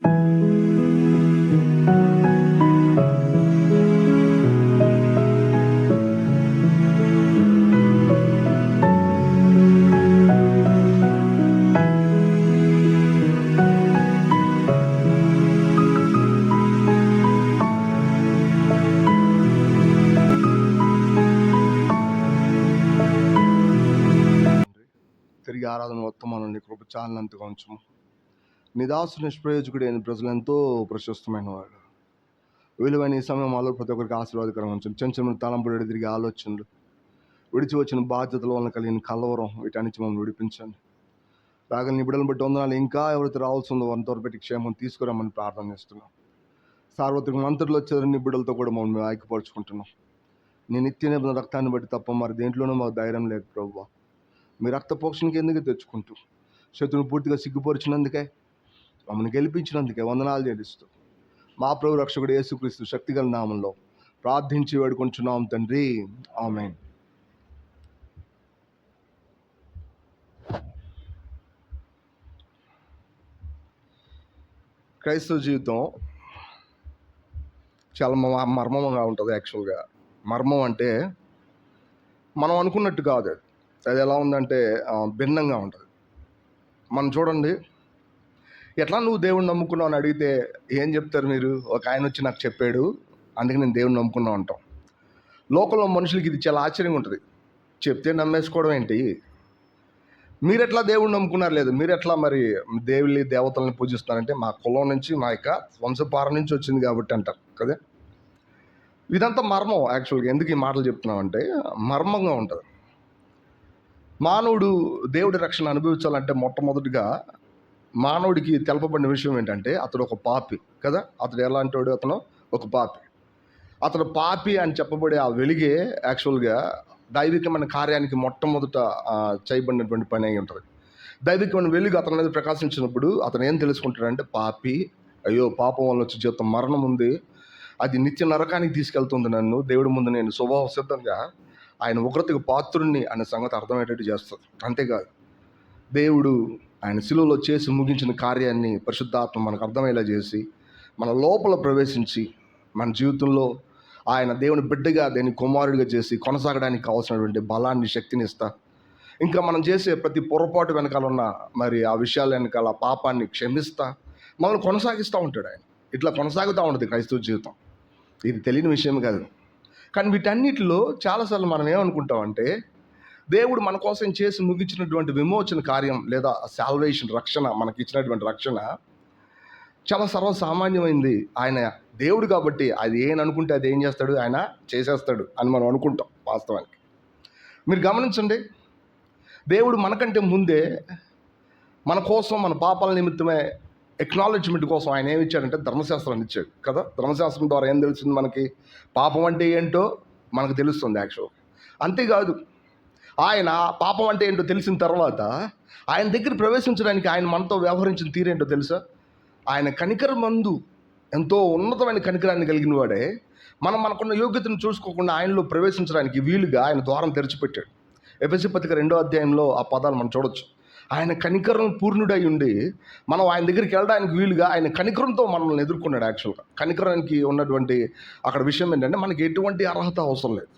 తిరిగి ఆరాధన వర్తమానాన్ని కృప చాలినంతగా ఉంచము. నిదాసు నిష్ప్రయోజకుడు అయిన ప్రజలు ఎంతో ప్రశస్తమైన వాడు. విలువైన ఈ సమయం ఆలో ప్రతి ఒక్కరికి ఆశీర్వాదకరంగా ఉంచండి. చెంచమైన తలంపుడు తిరిగి ఆలోచనలు, విడిచి వచ్చిన బాధ్యతల వలన కలిగిన కలవరం, వీటన్నిటి మమ్మల్ని విడిపించండి. రాగల నిబిడలను బట్టి వందనాలు. ఇంకా ఎవరైతే రావాల్సి ఉందో వారిని త్వరపెట్టి క్షేమం తీసుకురామని ప్రార్థన చేస్తున్నాం. సార్వత్రిక మంత్రులు వచ్చే నిబిడలతో కూడా మమ్మల్ని ఐక్యపరుచుకుంటున్నాం. నీ నిత్య నిబంధన రక్తాన్ని బట్టి తప్ప మరి దేంట్లోనూ మాకు ధైర్యం లేదు ప్రభువా. మీ రక్త పోషణకి ఎందుకు తెచ్చుకుంటూ శత్రువును పూర్తిగా సిగ్గుపరిచినందుకే, మమ్మల్ని గెలిపించినందుకే వందనాలు చెల్లిస్తూ మా ప్రభు రక్షకుడు యేసుక్రీస్తు శక్తిగల నామంలో ప్రార్థించి వేడుకొంచున్నాం తండ్రి, ఆమేన్. క్రైస్తవ జీవితం చాలా మర్మంగా ఉంటుంది. యాక్చువల్గా మర్మం అంటే మనం అనుకున్నట్టు కాదు. అది ఎలా ఉందంటే భిన్నంగా ఉంటుంది. మనం చూడండి, ఎట్లా నువ్వు దేవుడిని నమ్ముకున్నావు అని అడిగితే ఏం చెప్తారు మీరు? ఒక ఆయన వచ్చి నాకు చెప్పాడు, అందుకే నేను దేవుడిని నమ్ముకున్నావు అంటాం. లోకంలో మనుషులకి ఇది చాలా ఆశ్చర్యంగా ఉంటుంది. చెప్తే నమ్మేసుకోవడం ఏంటి? మీరు ఎట్లా దేవుడిని నమ్ముకున్నారు? లేదు, మీరు ఎట్లా మరి దేవతలను పూజిస్తున్నారంటే మా కులం నుంచి, మా యొక్క వంశపార నుంచి వచ్చింది కాబట్టి అంటారు కదా. ఇదంతా మర్మం. యాక్చువల్గా ఎందుకు ఈ మాటలు చెప్తున్నామంటే మర్మంగా ఉంటుంది. మానవుడు దేవుడి రక్షణ అనుభవించాలంటే మొట్టమొదటిగా మానవుడికి తెలపబడిన విషయం ఏంటంటే అతడు ఒక పాపి కదా. అతడు ఎలాంటి వాడు? అతను ఒక పాపి. అతడు పాపి అని చెప్పబడే ఆ వెలిగే యాక్చువల్గా దైవికమైన కార్యానికి మొట్టమొదట చేయబడినటువంటి పని అయి ఉంటుంది. దైవికమైన వెలుగు అతని మీద ప్రకాశించినప్పుడు అతను ఏం తెలుసుకుంటాడంటే పాపి, అయ్యో పాపం వల్ల వచ్చే జీవితం మరణం ఉంది, అది నిత్య నరకానికి తీసుకెళ్తుంది నన్ను, దేవుడి ముందు నేను స్వభావ సిద్ధంగా ఆయన ఉగ్రతకు పాత్రుణ్ణి అనే సంగతి అర్థమయ్యేటట్టు చేస్తుంది. అంతేకాదు, దేవుడు ఆయన శిలువలో చేసి ముగించిన కార్యాన్ని పరిశుద్ధాత్మ మనకు అర్థమయ్యేలా చేసి మన లోపల ప్రవేశించి మన జీవితంలో ఆయన దేవుని బిడ్డగా, దేని కుమారుడిగా చేసి కొనసాగడానికి కావాల్సినటువంటి బలాన్ని, శక్తిని ఇస్తా, ఇంకా మనం చేసే ప్రతి పొరపాటు వెనకాల ఉన్న మరి ఆ విషయాల వెనకాల పాపాన్ని క్షమిస్తా మనల్ని కొనసాగిస్తూ ఉంటాడు ఆయన. ఇట్లా కొనసాగుతూ ఉంటుంది క్రైస్తవ జీవితం. ఇది తెలియని విషయం కాదు. కానీ వీటన్నిటిలో చాలాసార్లు మనం ఏమనుకుంటామంటే దేవుడు మన కోసం చేసి ముగించినటువంటి విమోచన కార్యం లేదా సాల్వేషన్, రక్షణ, మనకి ఇచ్చినటువంటి రక్షణ చాలా సర్వసామాన్యమైంది. ఆయన దేవుడు కాబట్టి అది ఏమనుకుంటే అది ఏం చేస్తాడు, ఆయన చేసేస్తాడు అని మనం అనుకుంటాం. వాస్తవానికి మీరు గమనించండి, దేవుడు మనకంటే ముందే మన కోసం, మన పాపాల నిమిత్తమే ఎక్నాలెడ్జ్మెంట్ కోసం ఆయన ఏమి ఇచ్చాడంటే ధర్మశాస్త్రాన్ని ఇచ్చాడు కదా. ధర్మశాస్త్రం ద్వారా ఏం తెలిసింది మనకి? పాపం అంటే ఏంటో మనకు తెలుస్తుంది యాక్చువల్. అంతేకాదు, ఆయన పాపం అంటే ఏంటో తెలిసిన తర్వాత ఆయన దగ్గర ప్రవేశించడానికి ఆయన మనతో వ్యవహరించిన తీరేంటో తెలుసా? ఆయన కనికరమందు ఎంతో ఉన్నతమైన కనికరాన్ని కలిగిన వాడే మనకున్న యోగ్యతను చూసుకోకుండా ఆయనలో ప్రవేశించడానికి వీలుగా ఆయన ద్వారం తెరిచిపెట్టాడు. ఎఫెసీ పత్రిక 2వ అధ్యాయంలో ఆ పదాలు మనం చూడొచ్చు. ఆయన కనికరం పూర్ణుడై ఉండి మనం ఆయన దగ్గరికి వెళ్ళడానికి వీలుగా ఆయన కనికరంతో మనల్ని ఎదుర్కొన్నాడు. యాక్చువల్గా కనికరానికి ఉన్నటువంటి అక్కడ విషయం ఏంటంటే మనకి ఎటువంటి అర్హత అవసరం లేదు.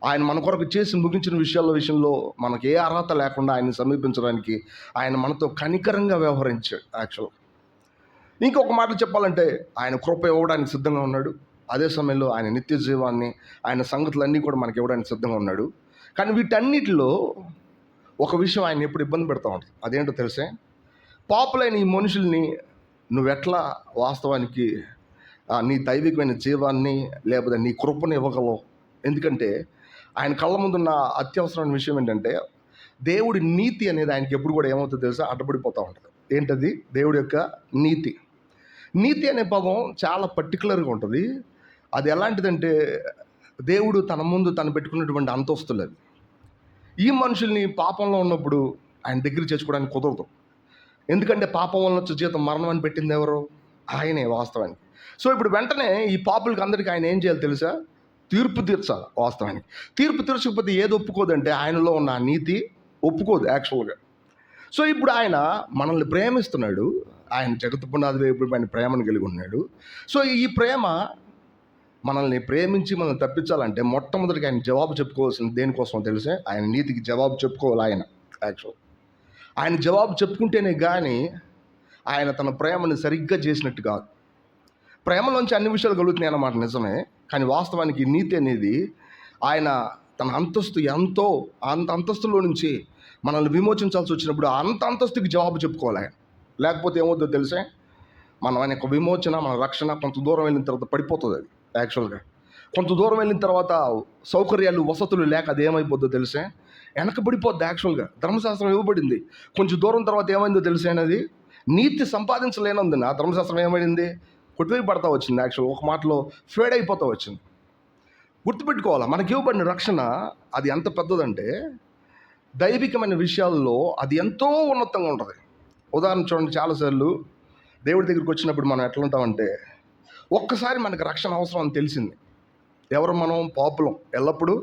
ఆయన మన కొరకు చేసి ముగించిన విషయంలో మనకి ఏ అర్హత లేకుండా ఆయన్ని సమీపించడానికి ఆయన మనతో కనికరంగా వ్యవహరించాడు. యాక్చువల్గా ఇంకొక మాట చెప్పాలంటే ఆయన కృప ఇవ్వడానికి సిద్ధంగా ఉన్నాడు. అదే సమయంలో ఆయన నిత్య జీవాన్ని, ఆయన సంగతులన్నీ కూడా మనకి ఇవ్వడానికి సిద్ధంగా ఉన్నాడు. కానీ వీటన్నిటిలో ఒక విషయం ఆయన ఎప్పుడు ఇబ్బంది పెడతా ఉంటుంది. అదేంటో తెలిసే, పాపులైన ఈ మనుషుల్ని నువ్వెట్లా వాస్తవానికి నీ దైవికమైన జీవాన్ని లేకపోతే నీ కృపను ఇవ్వగలవు? ఎందుకంటే ఆయన కళ్ళ ముందున్న అత్యవసరమైన విషయం ఏంటంటే దేవుడి నీతి అనేది ఆయనకి ఎప్పుడు కూడా ఏమవుతుందో తెలుసా, అడ్డపడిపోతూ ఉంటుంది. ఏంటది? దేవుడి యొక్క నీతి. నీతి అనే పదం చాలా పర్టికులర్గా ఉంటుంది. అది ఎలాంటిదంటే దేవుడు తన ముందు తను పెట్టుకున్నటువంటి అంతస్తులు. అది ఈ మనుషుల్ని పాపంలో ఉన్నప్పుడు ఆయన దగ్గర చేసుకోవడానికి కుదరదు. ఎందుకంటే పాపం వల్ల వచ్చే జీతం మరణం అని పెట్టింది ఎవరు? ఆయనే వాస్తవానికి. సో ఇప్పుడు వెంటనే ఈ పాపులకి అందరికీ ఆయన ఏం చేయాలి తెలుసా? తీర్పు తీర్చాలి. వాస్తవానికి తీర్పు తీర్చకపోతే ఏది ఒప్పుకోదంటే ఆయనలో ఉన్న నీతి ఒప్పుకోదు యాక్చువల్గా. సో ఇప్పుడు ఆయన మనల్ని ప్రేమిస్తున్నాడు. ఆయన జగత్తు పునాది వేయబడిన ప్రేమను కలిగి ఉన్నాడు. సో ఈ ప్రేమ మనల్ని ప్రేమించి మనం తప్పించాలంటే మొట్టమొదటిగా ఆయన జవాబు చెప్పుకోవాల్సింది దేనికోసం తెలిసే? ఆయన నీతికి జవాబు చెప్పుకోవాలి. ఆయన జవాబు చెప్పుకుంటేనే కానీ ఆయన తన ప్రేమను సరిగ్గా చేసినట్టు కాదు. ప్రేమలోంచి అన్ని విషయాలు కలుగుతున్నాయి అన్నమాట, నిజమే. కానీ వాస్తవానికి నీతి అనేది ఆయన తన అంతస్తు ఎంతో అంత అంతస్తులో నుంచి మనల్ని విమోచించాల్సి వచ్చినప్పుడు అంత అంతస్తుకి జవాబు చెప్పుకోవాలి ఆయన. లేకపోతే ఏమవుతుందో తెలిసే? ఆయన యొక్క విమోచన, మన రక్షణ కొంత దూరం వెళ్ళిన తర్వాత పడిపోతుంది. అది యాక్చువల్గా కొంత దూరం వెళ్ళిన తర్వాత సౌకర్యాలు, వసతులు లేక అది ఏమైపోద్దో తెలిసే? వెనకబడిపోద్ది. యాక్చువల్గా ధర్మశాస్త్రం ఇవ్వబడింది, కొంచెం దూరం తర్వాత ఏమైందో తెలిసే? అనేది నీతి సంపాదించలేనందున ధర్మశాస్త్రం ఏమైంది? కొట్టివేయబడతా వచ్చింది. యాక్చువల్గా ఒక మాటలో ఫేడ్ అయిపోతూ వచ్చింది. గుర్తుపెట్టుకోవాలా, మనకి ఇవ్వబడిన రక్షణ అది ఎంత పెద్దదంటే దైవికమైన విషయాల్లో అది ఎంతో ఉన్నతంగా ఉంటుంది. ఉదాహరణ చూడండి, చాలాసార్లు దేవుడి దగ్గరికి వచ్చినప్పుడు మనం ఎట్లా ఉంటామంటే, ఒక్కసారి మనకు రక్షణ అవసరం అని తెలిసింది. ఎవరు మనం? పాపులం, ఎల్లప్పుడూ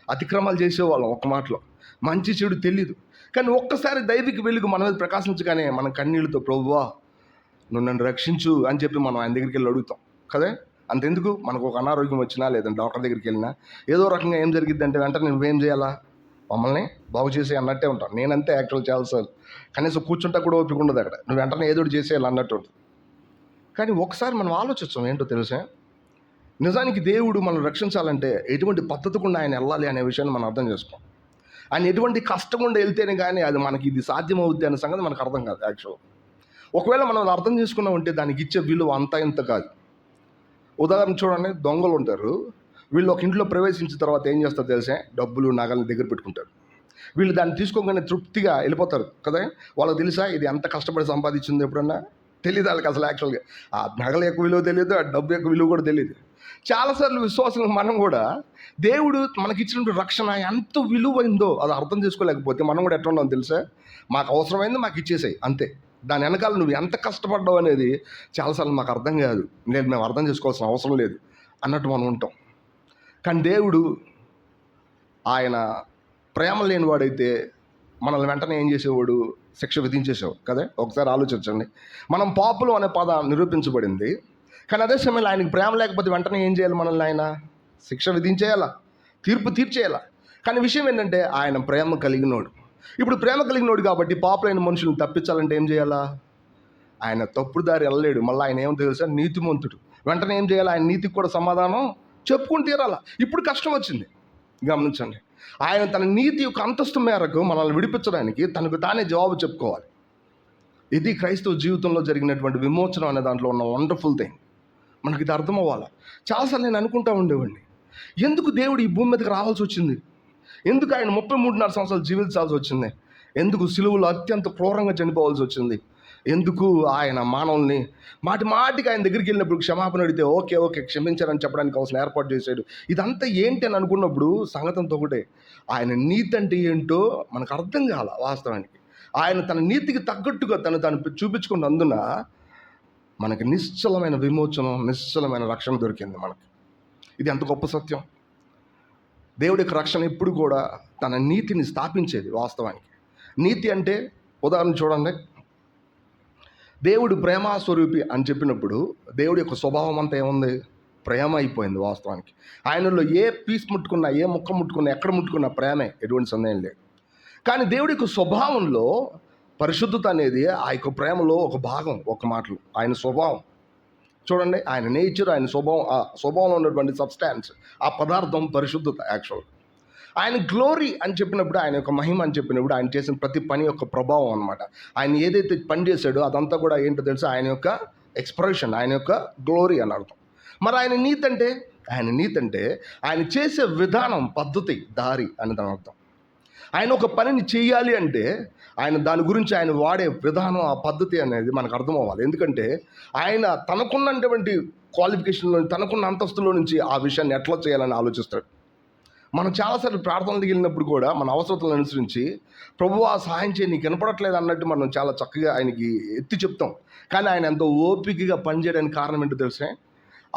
అతిక్రమాలు చేసేవాళ్ళం. ఒక మాటలో మంచి చెడు తెలీదు. కానీ ఒక్కసారి దైవిక వెలుగు మన మీద ప్రకాశించగానే మనం కన్నీళ్ళతో ప్రభువా నువ్వు నన్ను రక్షించు అని చెప్పి మనం ఆయన దగ్గరికి వెళ్ళి అడుగుతాం కదా. అంతెందుకు, మనకు ఒక అనారోగ్యం వచ్చినా లేదంటే డాక్టర్ దగ్గరికి వెళ్ళినా ఏదో రకంగా ఏం జరిగిద్ది అంటే వెంటనే నువ్వేం చేయాలా? మమ్మల్ని బాగు చేసే అన్నట్టే ఉంటాను. నేనంతే యాక్చువల్ చాలాసార్లు. కనీసం కూర్చుంటా కూడా ఓపిక ఉండదు అక్కడ. నువ్వు వెంటనే ఏదో ఒకటి చేసేయాలి అన్నట్టు ఉంటుంది. కానీ ఒకసారి మనం ఆలోచిస్తాం ఏంటో తెలుసా? నిజానికి దేవుడు మనం రక్షించాలంటే ఎటువంటి పద్ధతి కూడా ఆయన వెళ్ళాలి అనే విషయాన్ని మనం అర్థం చేసుకోం. ఆయన ఎటువంటి కష్టం ఉండి వెళ్తేనే కానీ అది మనకి ఇది సాధ్యమవుద్ది అనే సంగతి మనకు అర్థం కాదు. యాక్చువల్ ఒకవేళ మనం అర్థం చేసుకున్నామంటే దానికి ఇచ్చే విలువ అంతా ఇంత కాదు. ఉదాహరణ చూడండి, దొంగలు ఉంటారు. వీళ్ళు ఒక ఇంట్లో ప్రవేశించిన తర్వాత ఏం చేస్తారు తెలిసే? డబ్బులు, నగలను దగ్గర పెట్టుకుంటారు. వీళ్ళు దాన్ని తీసుకోగానే తృప్తిగా వెళ్ళిపోతారు కదా. వాళ్ళకి తెలుసా ఇది ఎంత కష్టపడి సంపాదించింది? ఎప్పుడన్నా తెలియదు వాళ్ళకి అసలు. యాక్చువల్గా ఆ నగల యొక్క విలువ తెలియదు, ఆ డబ్బు యొక్క విలువ కూడా తెలియదు. చాలాసార్లు విశ్వాసం మనం కూడా దేవుడు మనకిచ్చినటువంటి రక్షణ ఎంత విలువైందో అది అర్థం చేసుకోలేకపోతే మనం కూడా ఎట్లా ఉన్నాం తెలుసా? మాకు అవసరమైంది మాకు ఇచ్చేసాయి అంతే. దాని వెనకాల నువ్వు ఎంత కష్టపడ్డావు అనేది చాలాసార్లు మాకు అర్థం కాదు, లేదు మేము అర్థం చేసుకోవాల్సిన అవసరం లేదు అన్నట్టు మనం ఉంటాం. కానీ దేవుడు ఆయన ప్రేమ లేనివాడైతే మనల్ని వెంటనే ఏం చేసేవాడు? శిక్ష విధించేసేవాడు కదా. ఒకసారి ఆలోచించండి, మనం పాపులు అనే పదం నిరూపించబడింది. కానీ అదే సమయంలో ఆయనకి ప్రేమ లేకపోతే వెంటనే ఏం చేయాలి? మనల్ని ఆయన శిక్ష విధించేయాలా, తీర్పు తీర్చేయాలా. కానీ విషయం ఏంటంటే ఆయన ప్రేమ కలిగినోడు. ఇప్పుడు ప్రేమ కలిగినోడు కాబట్టి పాపులైన మనుషులను తప్పించాలంటే ఏం చేయాలా? ఆయన తప్పుడు దారి వెళ్ళలేడు. మళ్ళీ ఆయన ఏమో తెలుసా? నీతిమంతుడు. వెంటనే ఏం చేయాలి? ఆయన నీతికి కూడా సమాధానం చెప్పుకుని తీరాలా. ఇప్పుడు కష్టం వచ్చింది, గమనించండి. ఆయన తన నీతి యొక్క అంతస్తు మేరకు మనల్ని విడిపించడానికి తనకు తానే జవాబు చెప్పుకోవాలి. ఇది క్రైస్తవ జీవితంలో జరిగినటువంటి విమోచనం అనే దాంట్లో ఉన్న వండర్ఫుల్ థింగ్. మనకి ఇది అర్థం అవ్వాలి. చాలాసార్లు నేను అనుకుంటా ఉండేవాడిని, ఎందుకు దేవుడు ఈ భూమి మీదకి రావాల్సి వచ్చింది? ఎందుకు ఆయన 33.5 సంవత్సరాలు జీవించాల్సి వచ్చింది? ఎందుకు సిలువలో అత్యంత క్రూరంగా చనిపోవాల్సి వచ్చింది? ఎందుకు ఆయన మానవుల్ని మాటికి ఆయన దగ్గరికి వెళ్ళినప్పుడు క్షమాపణ అడిగితే ఓకే క్షమించారని చెప్పడానికి అవసరం ఏర్పాటు చేశాడు? ఇదంతా ఏంటి అని అనుకున్నప్పుడు సంగతంతో ఒకటే, ఆయన నీతి అంటే ఏంటో మనకు అర్థం కాల. వాస్తవానికి ఆయన తన నీతికి తగ్గట్టుగా తను చూపించుకున్నందున మనకి నిశ్చలమైన విమోచనం, నిశ్చలమైన రక్షణ దొరికింది మనకి. ఇది ఎంత గొప్ప సత్యం! దేవుడి యొక్క రక్షణ ఎప్పుడు కూడా తన నీతిని స్థాపించేది. వాస్తవానికి నీతి అంటే ఉదాహరణ చూడండి, దేవుడు ప్రేమస్వరూపి అని చెప్పినప్పుడు దేవుడి యొక్క స్వభావం అంతా ఏముంది? ప్రేమ అయిపోయింది. వాస్తవానికి ఆయనలో ఏ పీస్ ముట్టుకున్నా, ఏ ముక్క ముట్టుకున్నా, ఎక్కడ ముట్టుకున్నా ప్రేమే, ఎటువంటి సందేహం లేదు. కానీ దేవుడి యొక్క స్వభావంలో పరిశుద్ధత అనేది ఆ యొక్క ప్రేమలో ఒక భాగం. ఒక మాటలు ఆయన స్వభావం చూడండి, ఆయన నేచర్, ఆయన స్వభావం, ఆ స్వభావంలో ఉన్నటువంటి సబ్స్టాన్స్, ఆ పదార్థం పరిశుద్ధత. యాక్చువల్ ఆయన గ్లోరీ అని చెప్పినప్పుడు, ఆయన యొక్క మహిమ అని చెప్పినప్పుడు ఆయన చేసిన ప్రతి పని యొక్క ప్రభావం అనమాట. ఆయన ఏదైతే పని చేశాడో అదంతా కూడా ఏంటో తెలుసా? ఆయన యొక్క ఎక్స్ప్రెషన్, ఆయన యొక్క గ్లోరీ అని అర్థం. మరి ఆయన నీతి అంటే ఆయన చేసే విధానం, పద్ధతి, దారి అని దాని అర్థం. ఆయన ఒక పనిని చేయాలి అంటే ఆయన దాని గురించి ఆయన వాడే విధానం, ఆ పద్ధతి అనేది మనకు అర్థం అవ్వాలి. ఎందుకంటే ఆయన తనకున్నటువంటి క్వాలిఫికేషన్లో, తనకున్న అంతస్తులో నుంచి ఆ విషయాన్ని ఎట్లా చేయాలని ఆలోచిస్తాడు. మనం చాలాసార్లు ప్రార్థనలకు వెళ్ళినప్పుడు కూడా మన అవసరతలను అనుసరించి ప్రభువా సహాయం చేయి, నీకు వినపడట్లేదు అన్నట్టు మనం చాలా చక్కగా ఆయనకి ఎత్తి చెప్తాం. కానీ ఆయన ఎంతో ఓపికగా పనిచేయడానికి కారణం ఏంటో తెలిసే?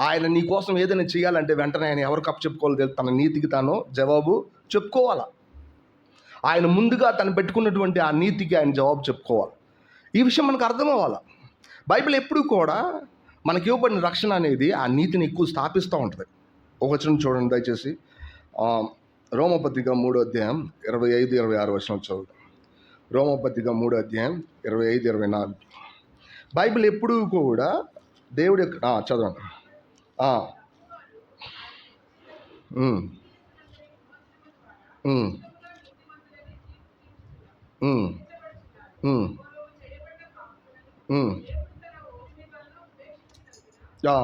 ఆయన నీ కోసం ఏదైనా చేయాలంటే వెంటనే ఆయన ఎవరికి అప్పు చెప్పుకోవాలో తెలుసు, తన నీతికి తాను జవాబు చెప్పుకోవాలా. ఆయన ముందుగా తను పెట్టుకున్నటువంటి ఆ నీతికి ఆయన జవాబు చెప్పుకోవాలి. ఈ విషయం మనకు అర్థం అవ్వాలి. బైబిల్ ఎప్పుడు కూడా మనకి ఇవ్వబడిన రక్షణ అనేది ఆ నీతిని ఎక్కువ స్థాపిస్తూ ఉంటుంది. ఒక వచనం చూడండి దయచేసి, రోమపత్రిక 3వ అధ్యాయం 25-26 వచనం చదువుతాం. రోమపత్రిక 3వ అధ్యాయం 25-24. బైబిల్ ఎప్పుడు కూడా దేవుడి యొక్క చదవండి. ఉమ్, ఉమ్, ఉమ్, ఉమ్, ఉమ్, ఆ,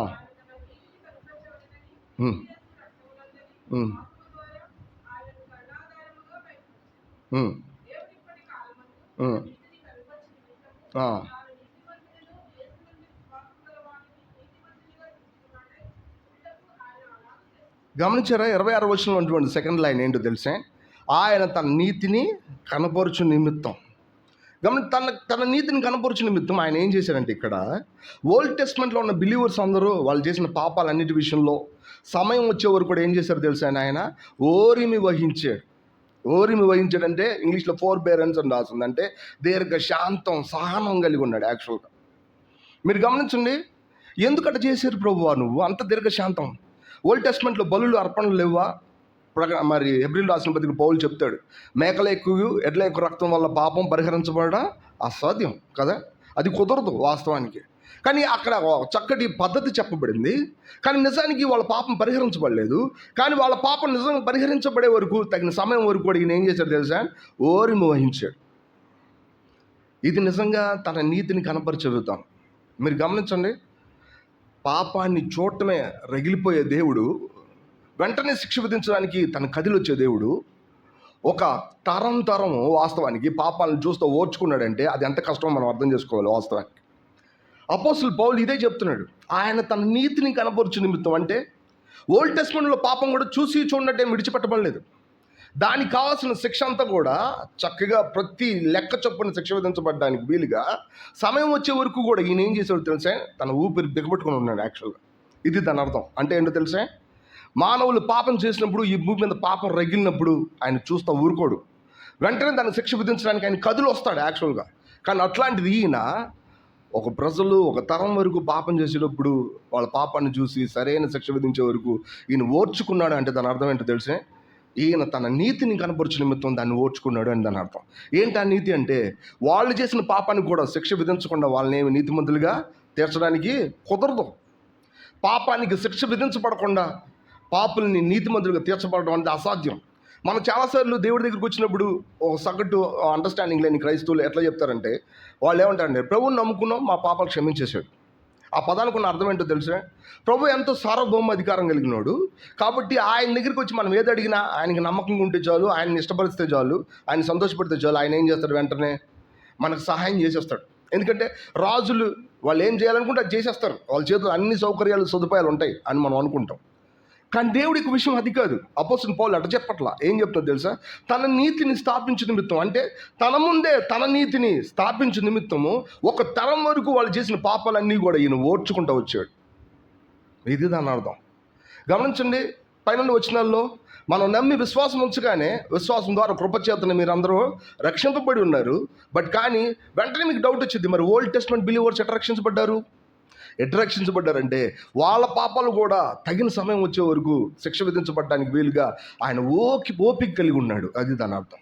ఉమ్, ఉమ్, ఉమ్, ఉమ్, ఆ. గమనించారా? 26 వచనంలో ఉన్నటువంటి సెకండ్ లైన్ ఏంటో తెలిసే, ఆయన తన నీతిని కనపరుచు నిమిత్తం. తన నీతిని కనపరుచు నిమిత్తం ఆయన ఏం చేశారంటే, ఇక్కడ ఓల్డ్ టెస్ట్మెంట్లో ఉన్న బిలీవర్స్ అందరూ వాళ్ళు చేసిన పాపాలన్నిటి విషయంలో సమయం వచ్చే వరకు కూడా ఏం చేశారు తెలుసా? ఆయన ఓరిమి వహించాడు. ఓరిమి వహించాడంటే ఇంగ్లీష్లో ఫోర్ బేరెన్స్ అని రాస్తుంది. అంటే దీర్ఘ శాంతం, సహనం కలిగి ఉన్నాడు. యాక్చువల్గా మీరు గమనించండి, ఎందుకట చేశారు ప్రభువా నువ్వు అంత దీర్ఘశాంతం? ఓల్డ్ టెస్ట్మెంట్లో బలులు అర్పణలు లేవా? మరి హెబ్రీయులకు రాసిన పత్రిక పౌలు చెప్తాడు, మేకల ఎక్కువ ఎడ్ల ఎక్కువ రక్తం వల్ల పాపం పరిహరించబడడం అసాధ్యం కదా, అది కుదరదు వాస్తవానికి. కానీ అక్కడ చక్కటి పద్ధతి చెప్పబడింది. కానీ నిజానికి వాళ్ళ పాపం పరిహరించబడలేదు. కానీ వాళ్ళ పాపం నిజంగా పరిహరించబడే వరకు, తగిన సమయం వరకు కూడా ఈయన ఏం చేశాడు తెలుసా? ఓరిమి వహించాడు. ఇది నిజంగా తన నీతిని కనపరిచే విధానం. మీరు గమనించండి, పాపాన్ని చూడటమే రగిలిపోయే దేవుడు వెంటనే శిక్ష విధించడానికి తన కదిలొచ్చే దేవుడు ఒక తరం వాస్తవానికి పాపాలను చూస్తూ ఓర్చుకున్నాడంటే అది ఎంత కష్టమో మనం అర్థం చేసుకోవాలి. వాస్తవానికి అపోస్తలుడు పౌలు ఇదే చెప్తున్నాడు, ఆయన తన నీతిని కనపరుచు నిమిత్తం. అంటే ఓల్డ్ టెస్ట్మెంట్లో పాపం కూడా చూసి చూడనట్టే విడిచిపెట్టబడలేదు. దానికి కావాల్సిన శిక్ష అంతా కూడా చక్కగా ప్రతి లెక్క చొప్పున శిక్ష విధించబడడానికి వీలుగా సమయం వచ్చే వరకు కూడా ఈయన ఏం చేసాడు తెలుసా? తన ఊపిరి బిగబట్టుకుని ఉన్నాడు. యాక్చువల్గా ఇది దాని అర్థం. అంటే ఏంటో తెలుసా? మానవులు పాపం చేసినప్పుడు, ఈ భూమి మీద పాపం రగిలినప్పుడు ఆయన చూస్తూ ఊరుకోడు. వెంటనే దాన్ని శిక్ష విధించడానికి ఆయన కదులు వస్తాడు యాక్చువల్గా. కానీ అట్లాంటిది ఈయన ఒక ప్రజలు ఒక తరం వరకు పాపం చేసేటప్పుడు వాళ్ళ పాపాన్ని చూసి సరైన శిక్ష విధించే వరకు ఈయన ఓర్చుకున్నాడు. అంటే దాని అర్థం ఏంటో తెలిసే? ఈయన తన నీతిని కనపరుచు నిమిత్తం దాన్ని ఓర్చుకున్నాడు అని దాని అర్థం. ఏంటి ఆ నీతి అంటే, వాళ్ళు చేసిన పాపానికి కూడా శిక్ష విధించకుండా వాళ్ళని ఏమి నీతిమంతులుగా తీర్చడానికి కుదరదు. పాపానికి శిక్ష విధించబడకుండా పాపుల్ని నీతిమంతులుగా తీర్చబడడం అంటే అసాధ్యం. మనం చాలాసార్లు దేవుడి దగ్గరికి వచ్చినప్పుడు ఒక సగటు అండర్స్టాండింగ్ లేని క్రైస్తవులు ఎట్లా చెప్తారంటే, వాళ్ళు ఏమంటారంటే, ప్రభువుని నమ్ముకున్నాం, మా పాపాలు క్షమించేశాడు. ఆ పదానికి ఉన్న అర్థం ఏంటో తెలుసా? ప్రభు ఎంతో సార్వభౌమ అధికారం కలిగినాడు కాబట్టి ఆయన దగ్గరికి వచ్చి మనం ఏది అడిగినా ఆయనకి నమ్మకంగా ఉంటే చాలు, ఆయన్ని ఇష్టపరిస్తే చాలు, ఆయన సంతోషపడితే చాలు, ఆయన ఏం చేస్తాడు? వెంటనే మనకు సహాయం చేసేస్తాడు. ఎందుకంటే రాజులు వాళ్ళు ఏం చేయాలనుకుంటే అది చేసేస్తారు. వాళ్ళ చేతులు అన్ని సౌకర్యాలు సదుపాయాలు ఉంటాయి అని మనం అనుకుంటాం. కానీ దేవుడికి విషయం అది కాదు. అపోస్తలుడు పౌలు అట చెప్పట్లా. ఏం చెప్తుందో తెలుసా? తన నీతిని స్థాపించే నిమిత్తం, అంటే తన ముందే తన నీతిని స్థాపించే నిమిత్తము ఒక తరం వరకు వాళ్ళు చేసిన పాపాలన్నీ కూడా ఈయన ఓర్చుకుంటూ వచ్చాడు. ఇది దాని అర్థం. గమనించండి, పైన వచనాల్లో మనం నమ్మి విశ్వాసం ఉంచగానే విశ్వాసం ద్వారా కృపచేతన మీరు అందరూ రక్షింపబడి ఉన్నారు. బట్ కానీ వెంటనే మీకు డౌట్ వచ్చింది, మరి ఓల్డ్ టెస్ట్మెంట్ బిలీవర్స్ ఎట్లా రక్షించబడ్డారంటే వాళ్ళ పాపాలు కూడా తగిన సమయం వచ్చే వరకు శిక్ష విధించబడడానికి వీలుగా ఆయన ఓపిక కలిగి ఉన్నాడు. అది దాని అర్థం.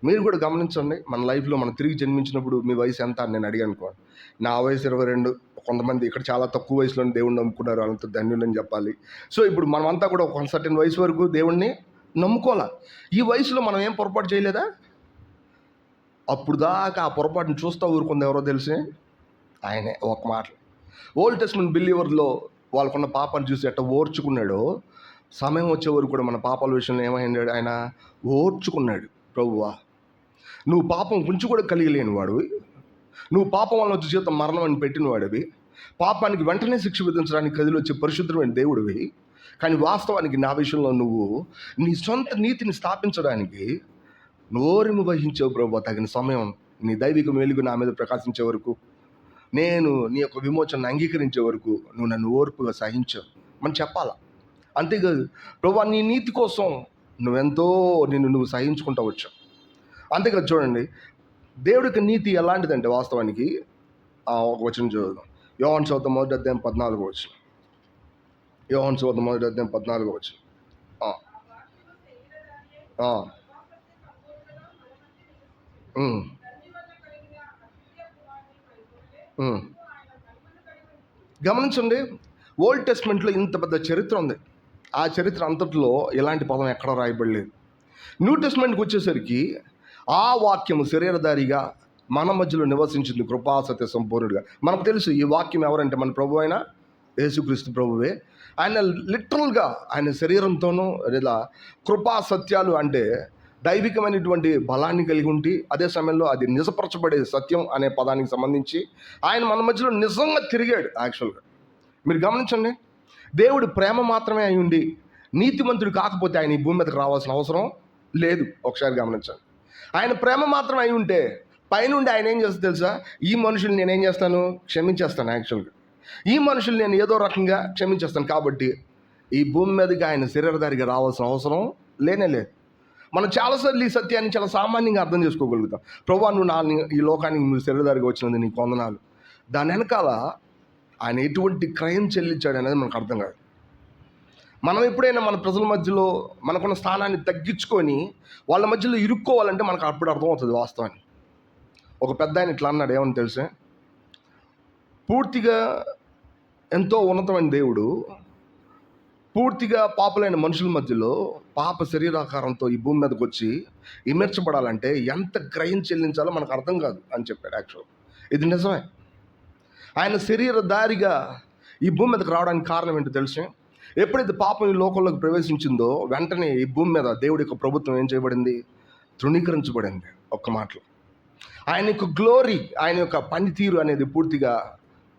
మీరు కూడా గమనించండి, మన లైఫ్లో మనం తిరిగి జన్మించినప్పుడు మీ వయసు ఎంత అని నేను అడిగాను అనుకోండి. నా వయసు 22. కొంతమంది ఇక్కడ చాలా తక్కువ వయసులోనే దేవుణ్ణి నమ్ముకున్నారు, అంత ధన్యులని చెప్పాలి. సో ఇప్పుడు మనమంతా కూడా ఒక సర్టెన్ వయసు వరకు దేవుణ్ణి నమ్ముకోవాలి. ఈ వయసులో మనం ఏం పొరపాటు చేయలేదా? అప్పుడు దాకా ఆ పొరపాటుని చూస్తూ ఊరుకుంది ఎవరో తెలిసి? ఆయనే. ఒక మాట, ఓల్డ్ టెస్ట్మెంట్ బిలీవర్లో వాళ్ళకున్న పాపాన్ని చూసి ఎట్లా ఓర్చుకున్నాడో, సమయం వచ్చే వరకు కూడా మన పాపాల విషయంలో ఏమైనాడు? ఆయన ఓర్చుకున్నాడు. ప్రభువా, నువ్వు పాపం కొంచెం కూడా కలిగలేని వాడు, నువ్వు పాపం వల్ల వచ్చే జీవితం మరణం అని పెట్టిన వాడివి, పాపానికి వెంటనే శిక్ష విధించడానికి కదిలి వచ్చే పరిశుద్ధమైన దేవుడివి. కానీ వాస్తవానికి నా విషయంలో నువ్వు నీ సొంత నీతిని స్థాపించడానికి నోరిమి వహించావు ప్రభువా. తగిన సమయం నీ దైవిక వెలుగు నా మీద ప్రకాశించే వరకు, నేను నీ యొక్క విమోచనను అంగీకరించే వరకు నువ్వు నన్ను ఓర్పుగా సహించావు మనం చెప్పాలా. అంతేకాదు, ప్రభువా నీ నీతి కోసం నువ్వెంతో నువ్వు సహించుకుంటూ వచ్చావు. అంతేకాదు, చూడండి దేవుడికి నీతి ఎలాంటిదంటే వాస్తవానికి ఒక వచనం చదువుదాం. యోహాను సువార్త 1:14 యోహాను సువార్త 1:14 ఆ, ఆ, ఉమ్, ఉమ్. గమనించండి, ఓల్డ్ టెస్ట్మెంట్లో ఇంత పెద్ద చరిత్ర ఉంది. ఆ చరిత్ర అంతట్లో ఇలాంటి పదం ఎక్కడ రాయబడలేదు. న్యూ టెస్ట్మెంట్కి వచ్చేసరికి ఆ వాక్యము శరీరధారిగా మన మధ్యలో నివసించింది, కృపా సత్య సంపూర్ణుడిగా. మనకు తెలుసు ఈ వాక్యం ఎవరంటే మన ప్రభు అయిన యేసుక్రీస్తు ప్రభువే. ఆయన లిటరల్గా ఆయన శరీరంతోనూ లేదా కృపా సత్యాలు అంటే దైవికమైనటువంటి బలాన్ని కలిగి ఉండి, అదే సమయంలో అది నిజపరచబడే సత్యం అనే పదానికి సంబంధించి ఆయన మన మధ్యలో నిజంగా తిరిగాడు. యాక్చువల్గా మీరు గమనించండి, దేవుడు ప్రేమ మాత్రమే అయి ఉండి నీతిమంతుడు కాకపోతే ఆయన ఈ భూమి మీదకి రావాల్సిన అవసరం లేదు. ఒకసారి గమనించండి, ఆయన ప్రేమ మాత్రం అయి ఉంటే పైనుండి ఆయన ఏం చేస్తాడు తెలుసా? ఈ మనుషులు నేనేం చేస్తాను, క్షమించేస్తాను. యాక్చువల్గా ఈ మనుషులు నేను ఏదో రకంగా క్షమించేస్తాను. కాబట్టి ఈ భూమి మీదకి ఆయన శరీరధారిగా రావాల్సిన అవసరం లేనే లేదు. మనం చాలాసార్లు ఈ సత్యాన్ని చాలా సామాన్యంగా అర్థం చేసుకోగలుగుతాం. ప్రభువా, నువ్వు ఈ లోకానికి మీరు శరీరధారిగా వచ్చినందుకు నీకు వందనాలు. దాని వెనకాల ఆయన ఎటువంటి క్రయం చెల్లించాడు అనేది మనకు అర్థం కాదు. మనం ఎప్పుడైనా మన ప్రజల మధ్యలో మనకున్న స్థానాన్ని తగ్గించుకొని వాళ్ళ మధ్యలో ఇరుక్కోవాలంటే మనకు అప్పుడు అర్థమవుతుంది వాస్తవాన్ని. ఒక పెద్ద ఆయన ఇట్లా అన్నాడు, ఏమని తెలిసే? పూర్తిగా ఎంతో ఉన్నతమైన దేవుడు పూర్తిగా పాపులైన మనుషుల మధ్యలో పాప శరీరాకారంతో ఈ భూమి మీదకి వచ్చి ఇమర్చబడాలంటే ఎంత క్రయం చెల్లించాలో మనకు అర్థం కాదు అని చెప్పాడు. యాక్చువల్ ఇది నిజమే. ఆయన శరీరధారిగా ఈ భూమి మీదకి రావడానికి కారణం ఏంటో తెలుసు? ఎప్పుడైతే పాపం ఈ లోకంలోకి ప్రవేశించిందో వెంటనే ఈ భూమి మీద దేవుడి యొక్క ప్రభుత్వం ఏం చేయబడింది? తృణీకరించబడింది. ఒక్క మాటలో ఆయన యొక్క గ్లోరీ, ఆయన యొక్క పనితీరు అనేది పూర్తిగా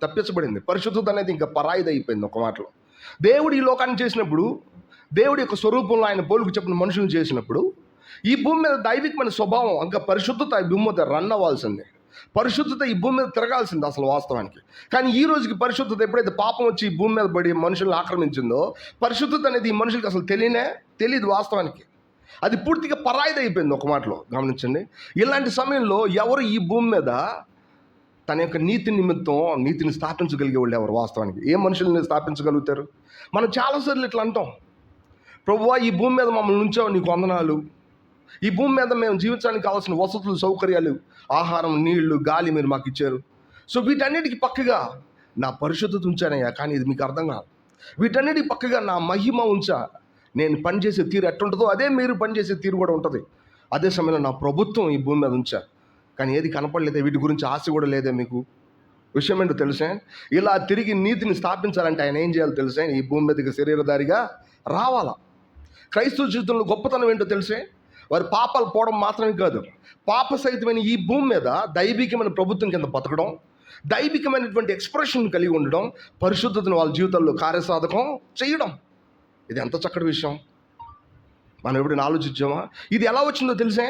తప్పించబడింది. పరిశుద్ధత అనేది ఇంకా పరాయిది అయిపోయింది. ఒక మాటలో దేవుడు ఈ లోకాన్ని చేసినప్పుడు, దేవుడి యొక్క స్వరూపంలో ఆయన పోలుకు చెప్పిన మనుషులను చేసినప్పుడు ఈ భూమి మీద దైవికమైన స్వభావం ఇంకా పరిశుద్ధత ఈ భూమి మీద రన్ అవ్వాల్సిందే. పరిశుద్ధత ఈ భూమి మీద తిరగాల్సింది అసలు వాస్తవానికి. కానీ ఈ రోజుకి పరిశుద్ధత ఎప్పుడైతే పాపం వచ్చి ఈ భూమి మీద పడి మనుషులను ఆక్రమించిందో, పరిశుద్ధత అనేది ఈ మనుషులకి అసలు తెలియదు వాస్తవానికి. అది పూర్తిగా పరాయిది అయిపోయింది. ఒక మాటలో గమనించండి, ఇలాంటి సమయంలో ఎవరు ఈ భూమి మీద తన యొక్క నీతి నిమిత్తం నీతిని స్థాపించగలిగే వాళ్ళు ఎవరు? వాస్తవానికి ఏ మనుషుల్ని స్థాపించగలుగుతారు? మనం చాలాసార్లు ఇట్లా అంటాం, ప్రభువా ఈ భూమి మీద మమ్మల్ని ఉంచావు, నీకు వందనాలు. ఈ భూమి మీద మేము జీవించడానికి కావాల్సిన వసతులు, సౌకర్యాలు, ఆహారం, నీళ్లు, గాలి మీరు మాకు ఇచ్చారు. సో వీటన్నిటికీ పక్కగా నా పరిశుద్ధత ఉంచానయ్యా, కానీ ఇది మీకు అర్థం కాదు. వీటన్నిటికీ పక్కగా నా మహిమ ఉంచా. నేను పనిచేసే తీరు ఎట్టుంటుందో అదే మీరు పనిచేసే తీరు కూడా ఉంటుంది. అదే సమయంలో నా ప్రభుత్వం ఈ భూమి మీద ఉంచా, కానీ ఏది కనపడలేదే, వీటి గురించి ఆశ కూడా లేదే మీకు. విషయం ఏంటో తెలుసే? ఇలా తిరిగి నీతిని స్థాపించాలంటే ఆయన ఏం చేయాలో తెలుసే? ఈ భూమి మీదకి శరీరధారిగా రావాలా. క్రైస్తవ జీవితంలో గొప్పతనం ఏంటో తెలిసే? వారి పాపాలు పోవడం మాత్రమే కాదు, పాప సహితమైన ఈ భూమి మీద దైవికమైన ప్రభుత్వం కింద బతకడం, దైవికమైనటువంటి ఎక్స్ప్రెషన్ కలిగి ఉండడం, పరిశుద్ధతను వాళ్ళ జీవితాల్లో కార్యసాధకం చేయడం. ఇది ఎంత చక్కటి విషయం. మనం ఎప్పుడైనా ఆలోచించామా? ఇది ఎలా వచ్చిందో తెలిసే?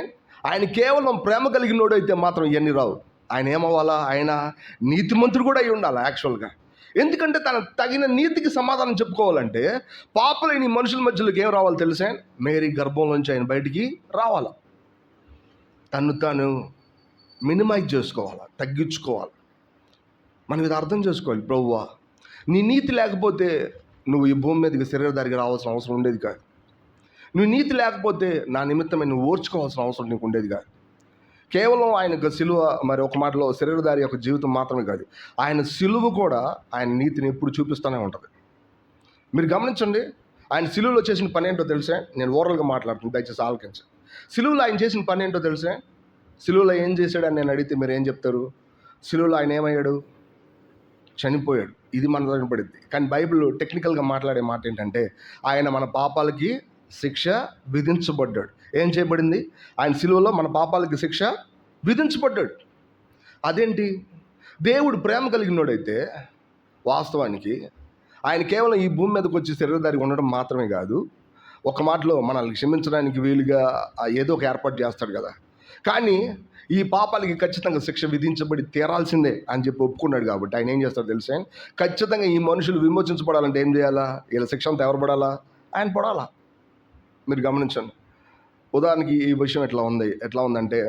ఆయన కేవలం ప్రేమ కలిగినోడు అయితే మాత్రం ఇవన్నీ రావు. ఆయన ఏమవ్వాలా? ఆయన నీతిమంతుడు కూడా అయి ఉండాలి యాక్చువల్గా. ఎందుకంటే తన తగిన నీతికి సమాధానం చెప్పుకోవాలంటే పాపలేని మనుషుల మధ్యలోకి ఏం రావాలి తెలిసే? మేరీ గర్భంలోంచి ఆయన బయటికి రావాలా. తను తాను మినిమైజ్ చేసుకోవాలా, తగ్గించుకోవాలి. మనం ఇది అర్థం చేసుకోవాలి. ప్రభువా, నీ నీతి లేకపోతే నువ్వు ఈ భూమి మీదకి శరీరధారికి రావాల్సిన అవసరం ఉండేది కాదు. నువ్వు నీతి లేకపోతే నా నిమిత్తమే నువ్వు ఓర్చుకోవాల్సిన అవసరం నీకు ఉండేది కాదు. కేవలం ఆయన యొక్క సిలువ, మరి ఒక మాటలో శరీరధారి యొక్క జీవితం మాత్రమే కాదు, ఆయన సిలువ కూడా ఆయన నీతిని ఎప్పుడు చూపిస్తూనే ఉంటుంది. మీరు గమనించండి, ఆయన సిలువలో చేసిన పని ఏంటో తెలిసే? నేను ఓరల్గా మాట్లాడుతున్నాను, దయచేసి ఆలకించండి. సిలువలో ఆయన చేసిన పని ఏంటో తెలిసే? సిలువలో ఏం చేశాడని నేను అడిగితే మీరు ఏం చెప్తారు? సిలువలో ఆయన ఏమయ్యాడు? చనిపోయాడు. ఇది మన దగ్గర పడింది. కానీ బైబిల్ టెక్నికల్గా మాట్లాడే మాట ఏంటంటే ఆయన మన పాపాలకి శిక్ష విధించబడ్డాడు. ఏం చేయబడింది? ఆయన సిలువలో మన పాపాలకి శిక్ష విధించబడ్డాడు. అదేంటి? దేవుడు ప్రేమ కలిగినోడైతే వాస్తవానికి ఆయన కేవలం ఈ భూమి మీదకి వచ్చి శరీరధారి ఉండడం మాత్రమే కాదు, ఒక మాటలో మనల్ని క్షమించడానికి వీలుగా ఏదో ఒక ఏర్పాటు చేస్తాడు కదా. కానీ ఈ పాపాలకి ఖచ్చితంగా శిక్ష విధించబడి తీరాల్సిందే అని చెప్పి ఒప్పుకున్నాడు. కాబట్టి ఆయన ఏం చేస్తాడు తెలుసా? ఖచ్చితంగా ఈ మనుషులు విమోచించబడాలంటే ఏం చేయాలా? వీళ్ళ శిక్ష అంతా ఎవరు పడాలా? ఆయన పడాలా. మీరు గమనించండి. ఉదాహరణకి ఈ విషయం ఎట్లా ఉందంటే,